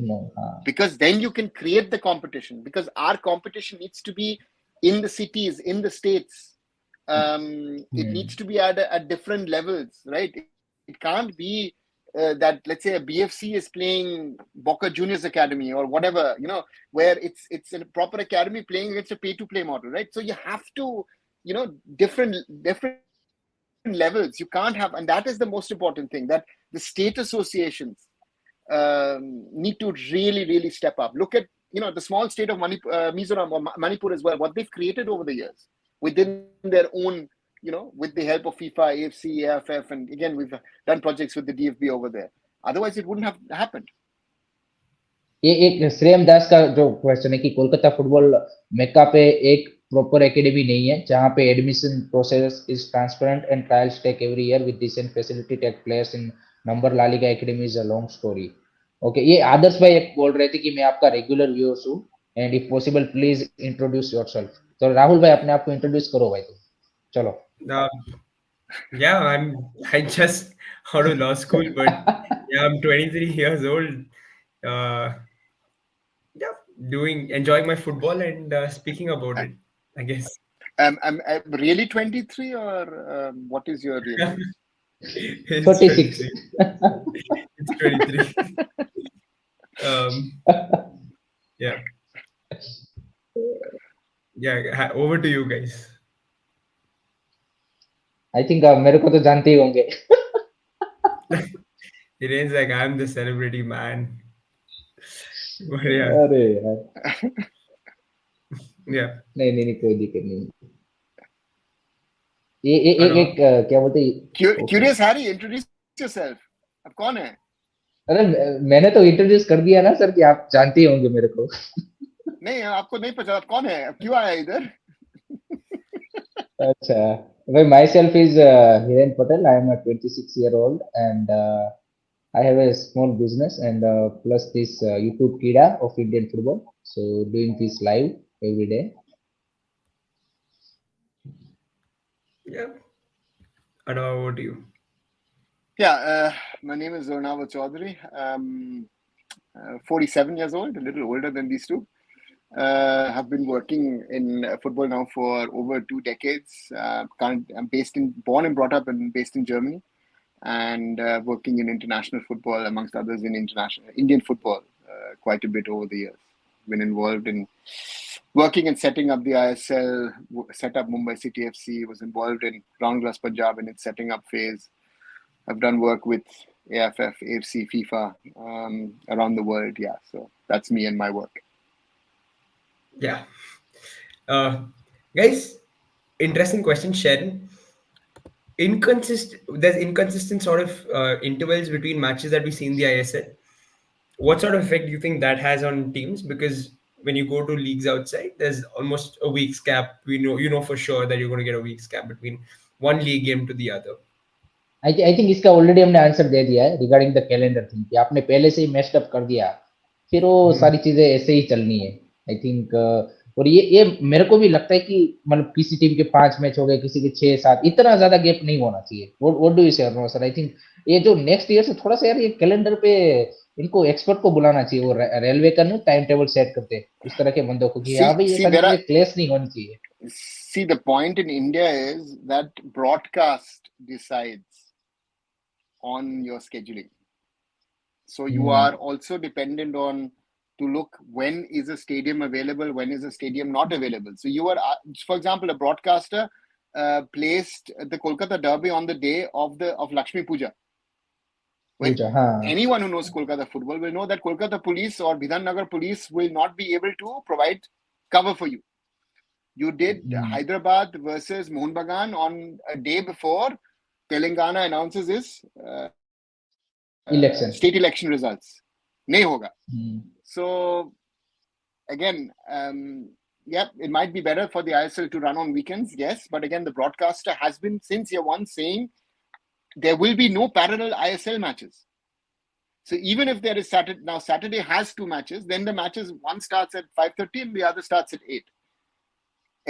Speaker 2: No, हाँ,
Speaker 3: Because then you can create the competition. Because our competition needs to be in the cities, in the states. It needs to be at different levels, right? It can't be that, let's say, a BFC is playing Boca Juniors Academy or whatever, where it's a proper academy playing against a pay-to-play model, right? So you have to, different levels. You can't have, and that is the most important thing, that the state associations need to really, really step up. Look at, the small state of Mizoram or Manipur as well, what they've created over the years within their own, with the help of FIFA, AFC, AFF, and again, we've done projects with the DFB over there. Otherwise, it wouldn't have happened.
Speaker 2: ये एक श्रेयम दास का जो question है कि Kolkata football Mecca पे एक proper academy नहीं है जहां पे admission process is transparent and trials take every year with decent facility take players in number La Liga academy is a long story. Okay, ये आदर्श भाई एक बोल रहे थे कि मैं आपका रेगुलर व्यूअर्स हूँ and if possible please introduce yourself. तो राहुल भाई अपने आप को इंट्रोड्यूस करो भाई, तो चलो।
Speaker 1: Yeah, I just out of law school, but yeah, I'm 23 years old. Uh, yeah, enjoying my football and speaking about it, I guess.
Speaker 3: I'm really 23, or what is your real age?
Speaker 1: It's
Speaker 2: 36
Speaker 1: 23. It's 23. Um, yeah, yeah. Over to you guys.
Speaker 2: I think मेरे को तो जानते ही होंगे।
Speaker 1: Hiren's like, I'm the celebrity man. But yeah,
Speaker 2: अरे यार,
Speaker 1: yeah.
Speaker 2: नहीं नहीं नहीं, कोई दिक्कत नहीं। ये एक
Speaker 1: Hello.
Speaker 2: क्या बोलते हैं, okay.
Speaker 3: Curious Harry, introduce yourself. अब कौन है?
Speaker 2: अरे मैंने तो इंट्रोड्यूस कर दिया ना सर कि आप जानते ही होंगे मेरे को।
Speaker 3: नहीं, आपको नहीं पता कौन है, क्यों आया इधर?
Speaker 2: अच्छा भाई, my self is Hiren Patel, I am a 26-year-old and I have a small business and plus this YouTube Kida of Indian football, so doing this live every day.
Speaker 1: Yeah. And over to you.
Speaker 3: Yeah, my name is Arunfoot Chaudhary. 47 years old, a little older than these two. Have been working in football now for over 2 decades. I'm born and brought up and based in Germany, and working in international football, amongst others in international Indian football, quite a bit over the years. Been involved in working and setting up the ISL, set up Mumbai City FC, was involved in Round Glass Punjab in its setting up phase. I've done work with AFF, AFC, FIFA around the world. Yeah, so that's me and my work.
Speaker 1: Yeah. Guys, interesting question, Sharon. There's inconsistent sort of intervals between matches that we see in the ISL. What sort of effect do you think that has on teams? Because when you go to leagues outside, there's almost a week's gap. You know for sure that you're going to get a week's gap between one league game to the other.
Speaker 2: I think इसका already हमने answer दे दिया है regarding the calendar thing, कि आपने पहले से ही messed up कर दिया, फिर वो सारी चीजें ऐसे ही चलनी है आई थिंक। और ये मेरे को भी लगता है कि मतलब किसी टीम के 5 मैच हो गए, किसी के 6-7, इतना ज्यादा गैप नहीं होना चाहिए। व्हाट डू यू से अरुण सर? आई थिंक ये जो नेक्स्ट ईयर से थोड़ा सा यार ये कैलेंडर पे इनको एक्सपर्ट को बुलाना चाहिए, वो रेलवे का नहीं टाइम टेबल सेट करते उस तरह के बंदों को, कि हाँ भाई ये सारी चीजें क्लेश नहीं होनी चाहिए।
Speaker 3: See, the point in India is that broadcast decides on your scheduling. So you are also dependent on to look when is a stadium available, when is a stadium not available. So you are, for example, a broadcaster placed the Kolkata Derby on the day of Lakshmi Puja. When anyone who knows Kolkata football will know that Kolkata police or Bidhan Nagar police will not be able to provide cover for you. You did Hyderabad versus Mohun Bagan on a day before Telangana announces its state election results. Nahi hoga. So again, it might be better for the ISL to run on weekends, yes, but again, the broadcaster has been since year one saying there will be no parallel ISL matches. So even if there is Saturday, now Saturday has 2 matches, then the matches, one starts at 5:30 and the other starts at 8.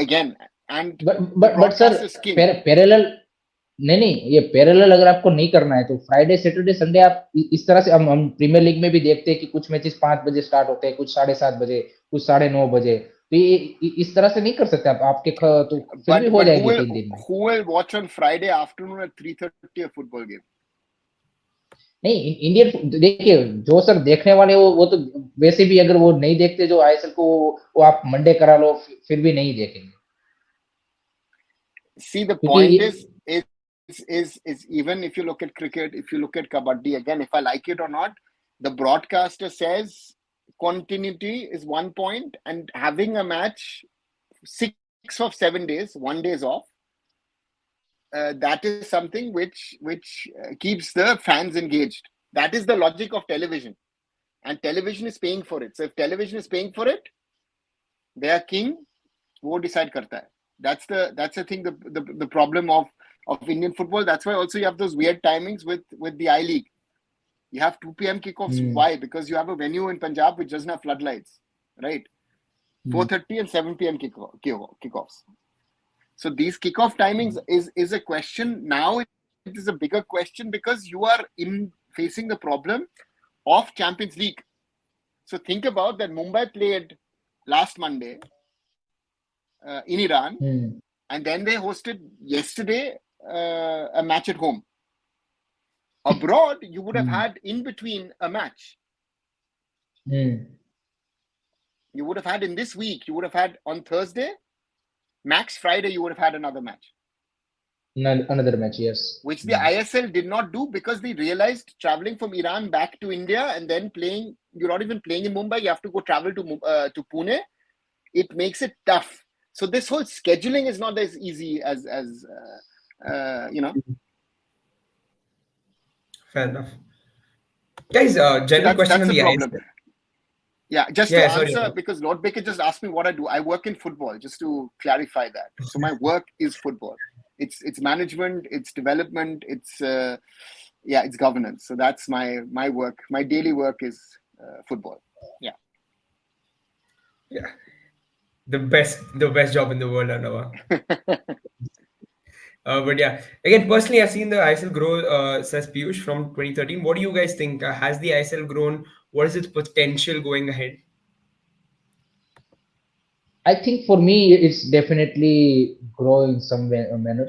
Speaker 3: Again, and the
Speaker 2: but sir
Speaker 3: broadcast is king.
Speaker 2: Parallel नहीं नहीं, ये parallel अगर आपको नहीं करना है तो Friday Saturday Sunday आप इस तरह से हम प्रीमियर लीग में भी देखते हैं कि कुछ मैचेस 5 बजे स्टार्ट होते हैं, कुछ 7:30 बजे, कुछ 9:30 बजे, तो ये इस तरह से नहीं कर सकते आप आपके तो फिर भी हो
Speaker 3: But
Speaker 2: जाएंगे 3 दिन में।
Speaker 3: who will watch on Friday afternoon at 3:30 a football game?
Speaker 2: नहीं, इंडियन देखिए जो सर देखने वाले वो तो वैसे भी अगर वो नहीं देखते जो आईएसएल को, वो आप मंडे करा लो फिर भी नहीं देखेंगे।
Speaker 3: See, the point is even if you look at cricket, if you look at kabaddi, again, if I like it or not, the broadcaster says continuity is 1 point, and having a match 6 of 7 days, 1 day is off. That is something which keeps the fans engaged. That is the logic of television, and television is paying for it. So if television is paying for it, their king wo decide karta hai. That's the thing, the problem of Indian football. That's why also you have those weird timings with the I League. You have 2 p.m. kickoffs. Why? Because you have a venue in Punjab which doesn't have floodlights, right? 4:30 and 7 p.m. kickoffs. So these kickoff timings is a question. Now it is a bigger question because you are facing the problem of Champions League. So think about that. Mumbai played last Monday in Iran, and then they hosted yesterday a match at home. Abroad, you would have had in between a match. You would have had in this week, you would have had on Thursday, max Friday, you would have had another match.
Speaker 2: Another match, yes.
Speaker 3: Which the ISL did not do because they realized traveling from Iran back to India and then playing, you're not even playing in Mumbai, you have to go travel to Pune. It makes it tough. So this whole scheduling is not as easy as you know.
Speaker 1: Fair enough. Guys, general question on the
Speaker 3: problem.
Speaker 1: ISL.
Speaker 3: Yeah, just to answer, because Lord Baker just asked me what I do. I work in football, just to clarify that. So my work is football. It's management, it's development, it's it's governance. So that's my work. My daily work is football. Yeah.
Speaker 1: Yeah. The best job in the world, Anava. But yeah, again, personally, I've seen the ISL grow, says Piyush, from 2013. What do you guys think? Has the ISL grown? What is its potential going ahead?
Speaker 2: I think for me it's definitely grow in some manner.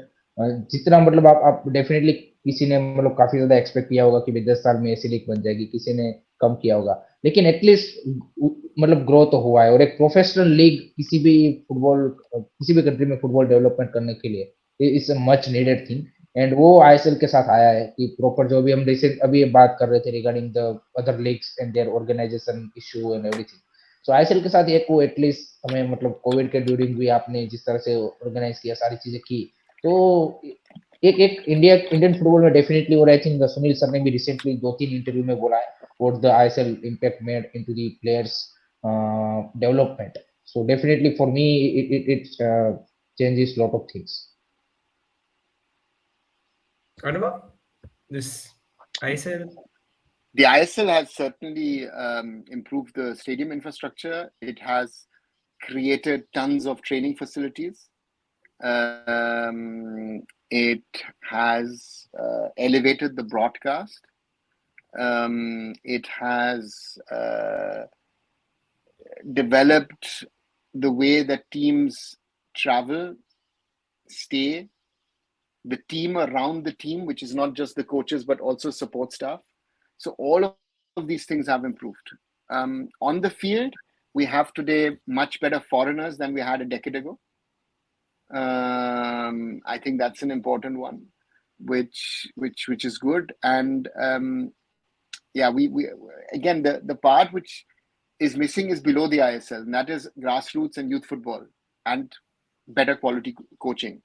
Speaker 2: जितना मतलब आप definitely किसी ने मतलब काफी ज्यादा expect किया होगा कि 10 साल में ऐसी लीग बन जाएगी, किसी ने कम किया होगा, लेकिन एटलीस्ट मतलब ग्रो तो हुआ है। और एक प्रोफेशनल लीग किसी भी कंट्री में फुटबॉल डेवलपमेंट करने के लिए it's a much needed thing, and वो आईएसएल के साथ आया है कि प्रॉपर जो भी हम रिसेंट अभी बात कर रहे थे regarding the other leagues and their organisation issue and everything. So ISL के साथ एक को एटलीस्ट हमें मतलब कोविड के ड्यूरिंग भी आपने जिस तरह से ऑर्गेनाइज किया, सारी चीजें की, तो एक इंडियन फुटबॉल में डेफिनेटली। और आई थिंक सुनील सर ने भी रिसेंटली 2-3 इंटरव्यू में बोला है what the ISL impact made into the players development. So definitely for me it changes lot of things.
Speaker 1: Anava, this ISL.
Speaker 3: The ISL has certainly improved the stadium infrastructure. It has created tons of training facilities. It has elevated the broadcast. It has developed the way that teams travel, stay, the team around the team, which is not just the coaches, but also support staff. So all of these things have improved. On the field, we have today much better foreigners than we had a decade ago. I think that's an important one, which is good. And we again, the part which is missing is below the ISL, and that is grassroots and youth football and better quality coaching.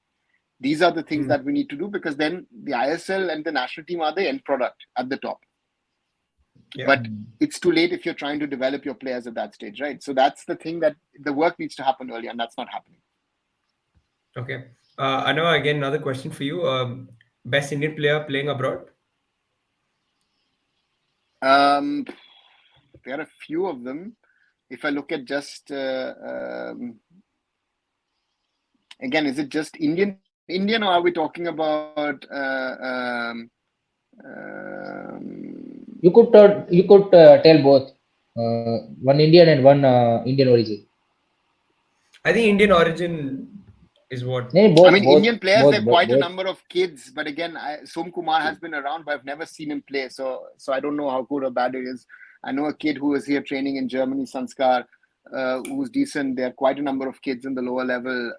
Speaker 3: These are the things that we need to do, because then the ISL and the national team are the end product at the top. Yeah. But it's too late if you're trying to develop your players at that stage, right? So that's the thing, that the work needs to happen early, and that's not happening.
Speaker 1: Okay. Anava, again, another question for you. Best Indian player playing abroad?
Speaker 3: There are a few of them. If I look at just again, is it just Indian, or are we talking about
Speaker 2: You could tell both, one Indian and one Indian origin.
Speaker 1: I think Indian origin is what.
Speaker 2: No,
Speaker 3: I
Speaker 2: both,
Speaker 3: mean,
Speaker 2: both,
Speaker 3: Indian players, there
Speaker 2: both,
Speaker 3: are
Speaker 2: both,
Speaker 3: quite a
Speaker 2: both.
Speaker 3: number of kids, but again, Som Kumar has been around, but I've never seen him play. So I don't know how good or bad it is. I know a kid who was here training in Germany, Sanskar, who's decent. There are quite a number of kids in the lower level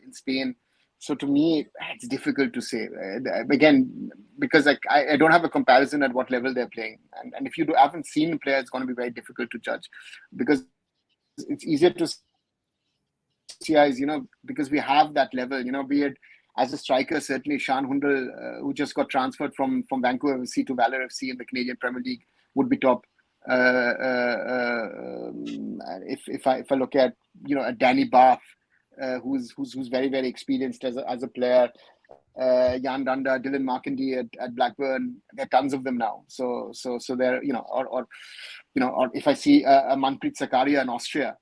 Speaker 3: in Spain. So to me, it's difficult to say. Again, because I don't have a comparison at what level they're playing. And if you haven't seen a player, it's going to be very difficult to judge, because it's easier to see as, because we have that level, be it as a striker, certainly Shan Hundal, who just got transferred from Vancouver FC to Valor FC in the Canadian Premier League, would be top. If I look at a Danny Bath, who's very very experienced as a player, Jan Danda, Dylan Markandi at Blackburn, there are tons of them now. So they're or if I see a Manpreet Zakaria in Austria,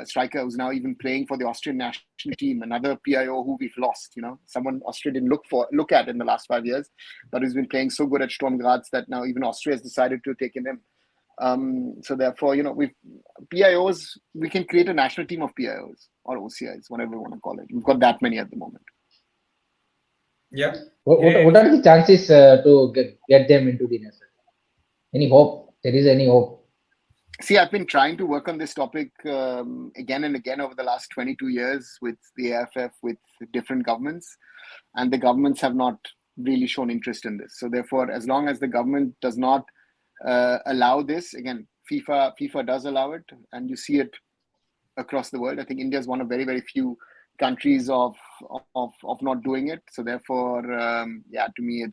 Speaker 3: striker who's now even playing for the Austrian national team, another PIO who we've lost, someone Austria didn't look at in the last 5 years, but who's been playing so good at Sturm Graz that now even Austria has decided to take him. So therefore, we've PIOs, we can create a national team of PIOs or OCIs, whatever you want to call it. We've got that many at the moment.
Speaker 1: Yeah.
Speaker 2: What are the chances to get them into the national? Any hope? There is any hope?
Speaker 3: See, I've been trying to work on this topic again and again over the last 22 years with the AFF, with different governments, and the governments have not really shown interest in this. So therefore, as long as the government does not allow this, again, FIFA does allow it, and you see it across the world. I think India is one of very, very few countries of not doing it. So therefore, to me,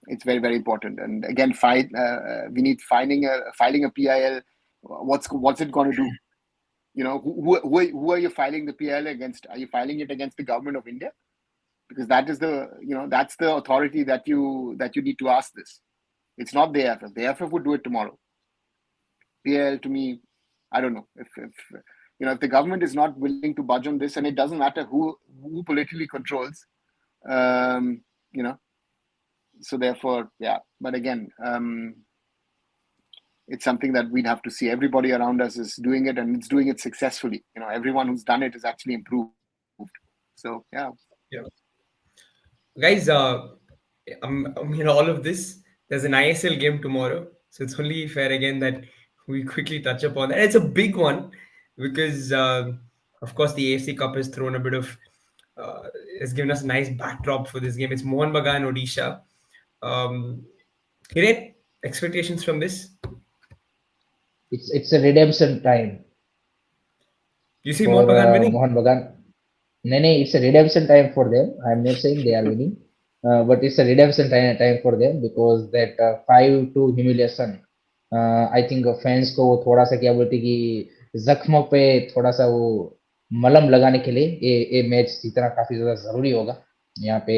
Speaker 3: it's very, very important. And again, we need filing a PIL. What's it going to do? Who are you filing the PIL against? Are you filing it against the government of India? Because that is that's the authority that you need to ask this. It's not the AFF. The AFF would do it tomorrow. PIL, to me, I don't know if the government is not willing to budge on this, and it doesn't matter who politically controls, So therefore, but again, it's something that we'd have to see. Everybody around us is doing it, and it's doing it successfully. Everyone who's done it is actually improved. So
Speaker 1: yeah. Guys, all of this. There's an ISL game tomorrow, so it's only fair again that we quickly touch upon that. It's a big one because, of course, the AFC Cup has thrown a bit of, has given us a nice backdrop for this game. It's Mohun Bagan, Odisha. Hiren, expectations from this?
Speaker 2: It's a redemption time.
Speaker 1: You see Mohun Bagan winning?
Speaker 2: Mohun Bagan. No, it's a redemption time for them. I'm not saying they are winning, but it's a redemption time for them, because that 5-2 humiliation, I think fans को थोड़ा सा क्या बोलते कि जख्मों पे थोड़ा सा वो मलहम लगाने के लिए ये मैच जीतना काफी ज्यादा जरूरी होगा यहाँ पे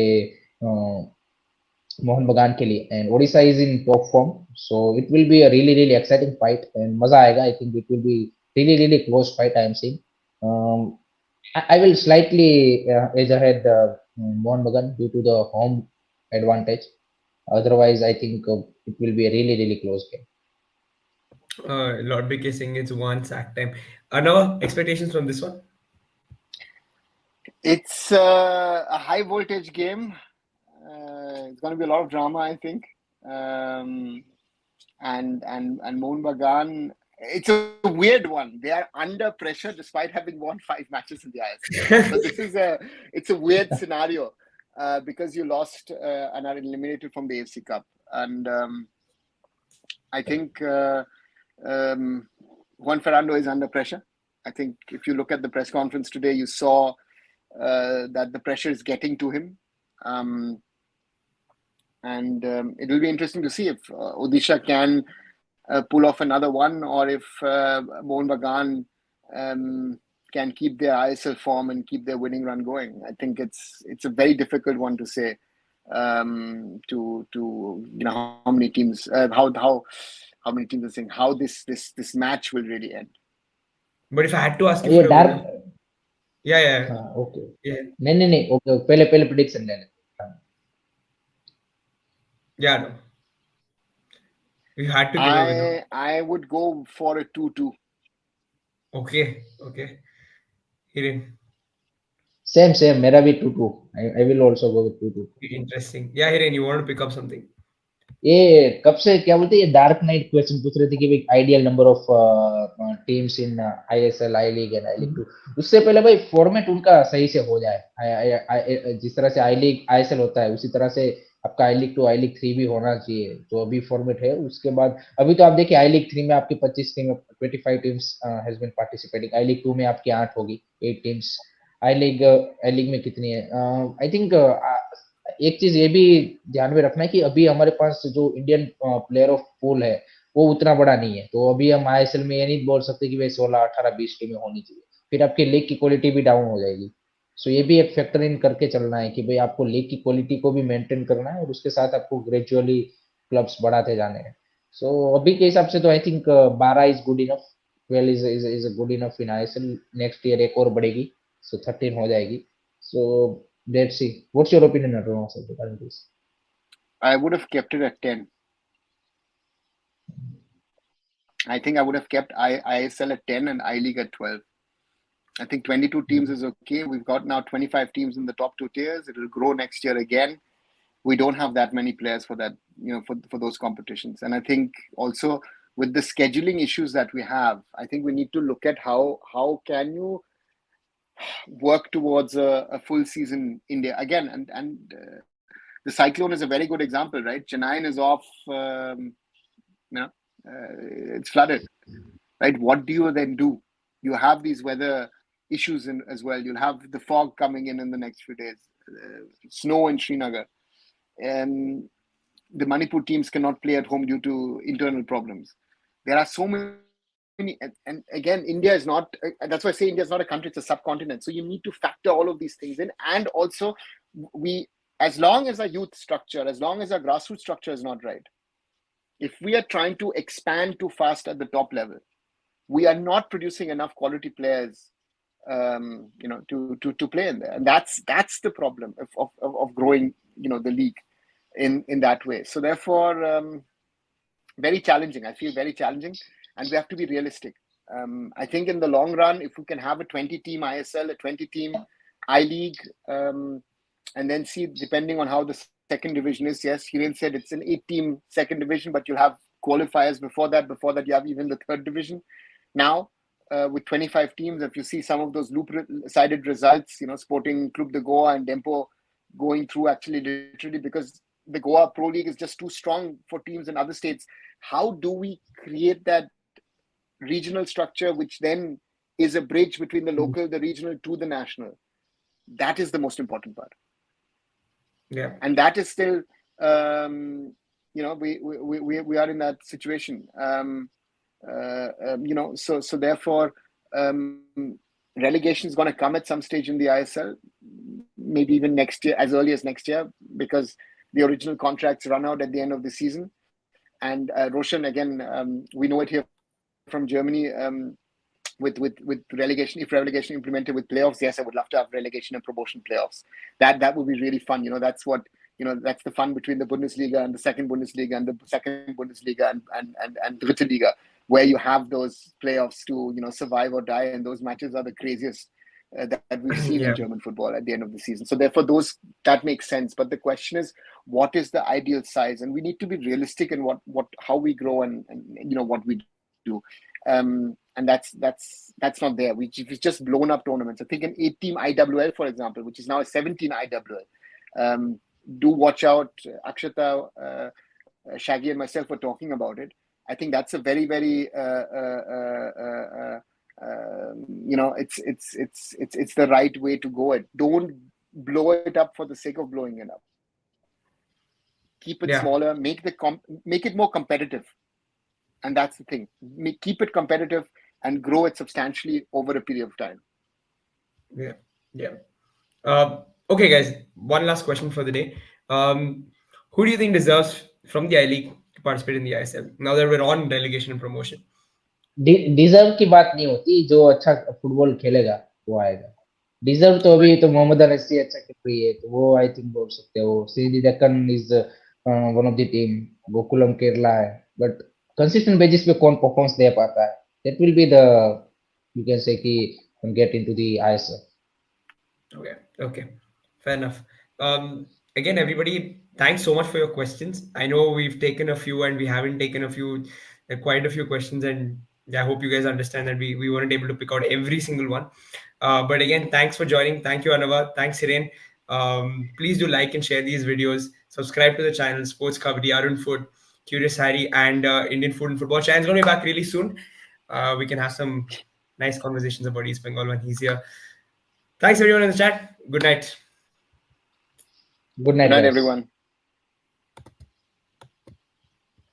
Speaker 2: मोहन बगान के लिए. And Odisha is in top form, so it will be a really really exciting fight and मजा आएगा. I think it will be really really close fight. I am saying. I will slightly edge ahead Mohun Bagan due to the home advantage. Otherwise, I think it will be a really really close game.
Speaker 1: Lord BK saying it's one sack time. Now, expectations from this one?
Speaker 3: It's a high voltage game. It's going to be a lot of drama, I think. And Mohun Bagan, it's a weird one. They are under pressure despite having won 5 matches in the ISL. So it's a weird scenario because you lost and are eliminated from the AFC Cup. And I think Juan Fernando is under pressure. I think if you look at the press conference today, you saw that the pressure is getting to him. And it will be interesting to see if Odisha can pull off another one, or if Mohun Bagan can keep their ISL form and keep their winning run going. I think it's a very difficult one to say. to how many teams how many teams are saying how this match will really end.
Speaker 1: But if I had to ask you
Speaker 2: ये
Speaker 1: for a
Speaker 2: dark.
Speaker 1: winner, yeah, yeah,
Speaker 2: हाँ okay.
Speaker 1: yeah,
Speaker 2: नहीं okay पहले पहले prediction ले ले. हाँ.
Speaker 1: yeah, no. If you had to give a winner,
Speaker 3: I would go for a 2-2.
Speaker 1: okay, Hiren,
Speaker 2: Same मेरा भी 2-2. I will also go with 2-2.
Speaker 1: interesting. Yeah, Hiren, you want to pick up something?
Speaker 2: ये कब से क्या बोलते हैं ये dark night question पूछ रहे थे कि भाई ideal number of teams in ISL I league and I league 2. उससे पहले भाई फॉर्मेट उनका सही से हो जाए. जिस तरह से आई लीग आईएसएल होता है उसी तरह से आपका आई लीग 2 आई लीग 3 भी होना चाहिए जो अभी फॉर्मेट है. उसके बाद अभी तो आप देखिए आई लीग 3 में आपकी 25 team 25 teams has been participating. I league 2 में आपकी 8 होगी 8 टीम्स. आई लीग में कितनी है आई थिंक एक चीज ये भी ध्यान में रखना है कि अभी हमारे पास जो इंडियन प्लेयर ऑफ पूल है वो उतना बड़ा नहीं है. तो अभी हम आईएसएल में ये नहीं बोल सकते कि भाई 16 18 20 टीमें होनी चाहिए. फिर आपकी लीग की क्वालिटी भी डाउन हो जाएगी. सो ये भी एक फैक्टर इन करके चलना है कि भाई आपको लीग की क्वालिटी को भी मेंटेन करना है और उसके साथ आपको ग्रेजुअली क्लब्स बढ़ाते जाने हैं. सो अभी के हिसाब से तो I think 12 is good enough. 12 is good enough in ISL. Next year एक और बढ़ेगी सो 13 हो जाएगी. So let's see. What's your opinion, Naresh, regarding this?
Speaker 3: I would have kept it at 10. I think I would have kept ISL at 10 and I League at 12. I think 22 teams is okay. We've got now 25 teams in the top 2 tiers. It will grow next year again. We don't have that many players for that, for those competitions. And I think also with the scheduling issues that we have, I think we need to look at how can you work towards a full season India again, and the cyclone is a very good example, right? Chennai is off, it's flooded, right? What do you then do? You have these weather issues as well. You'll have the fog coming in the next few days, snow in Srinagar, and the Manipur teams cannot play at home due to internal problems. There are so many. And again, India is not, that's why I say India is not a country, it's a subcontinent. So you need to factor all of these things in. And also, as long as our youth structure, as long as our grassroots structure is not right, if we are trying to expand too fast at the top level, we are not producing enough quality players, to play in there. And that's the problem of growing, the league in that way. So therefore, very challenging. I feel very challenging. And we have to be realistic. I think in the long run, if we can have a 20-team ISL, a 20-team I-League, and then see, depending on how the second division is, yes, Hiren said it's an 8-team second division, but you'll have qualifiers before that. Before that, you have even the third division. Now, with 25 teams, if you see some of those loop-sided results, Sporting Club de Goa and Dempo going through actually literally because the Goa Pro League is just too strong for teams in other states. How do we create that regional structure, which then is a bridge between the local, the regional to the national? That is the most important part.
Speaker 1: Yeah.
Speaker 3: And that is still, we are in that situation. So therefore, relegation is going to come at some stage in the ISL, maybe even next year, as early as next year, because the original contracts run out at the end of the season. And Roshan, again, we know it here from Germany, with relegation. If relegation implemented with playoffs, yes, I would love to have relegation and promotion playoffs. That would be really fun. That's what that's the fun between the Bundesliga and the second Bundesliga and the second Bundesliga and Dritte Liga, where you have those playoffs to survive or die, and those matches are the craziest that we've seen in German football at the end of the season. So therefore, that makes sense. But the question is, what is the ideal size? And we need to be realistic in how we grow and what we do. And that's not there. We've just blown up tournaments. I think an 8-team IWL, for example, which is now a 17 IWL. Do watch out. Akshata, Shaggy, and myself were talking about it. I think that's a very, very it's the right way to go. Don't blow it up for the sake of blowing it up. Keep it smaller. Make it more competitive. And that's the thing. Keep it competitive and grow it substantially over a period of time.
Speaker 1: Yeah. Okay, guys. One last question for the day. Um, who do you think deserves from the I League to participate in the ISL now that we're on relegation and promotion?
Speaker 2: Deserve की बात नहीं होती, जो अच्छा football खेलेगा वो आएगा। Deserve तो अभी तो मोहम्मद अनसी अच्छा खेल रही है, तो वो आई थिंक बोल सकते हो। Sreenidi Deccan is one of the team, Gokulam Kerala है, बट कंसिस्टेंट बेसिस पे कौन परफॉर्मेंस दे पाता है, that will be the, you can say कि get into the ISL.
Speaker 1: Okay, okay, fair enough. Again, everybody, thanks so much for your questions. I know we've taken a few and we haven't taken a few, quite a few questions, and I hope you guys understand that we weren't able to pick out every single one. But again, thanks for joining. Thank you, Anava. Thanks, Hiren. Please do like and share these videos. Subscribe to the channel, Sports Khabri, Arun Foot, Curious Harry, and Indian Food and Football. Shayan's going to be back really soon. We can have some nice conversations about East Bengal when he's here. Thanks everyone in the chat. Good night.
Speaker 2: Good
Speaker 3: Good
Speaker 2: night
Speaker 3: night,
Speaker 2: guys.
Speaker 3: everyone.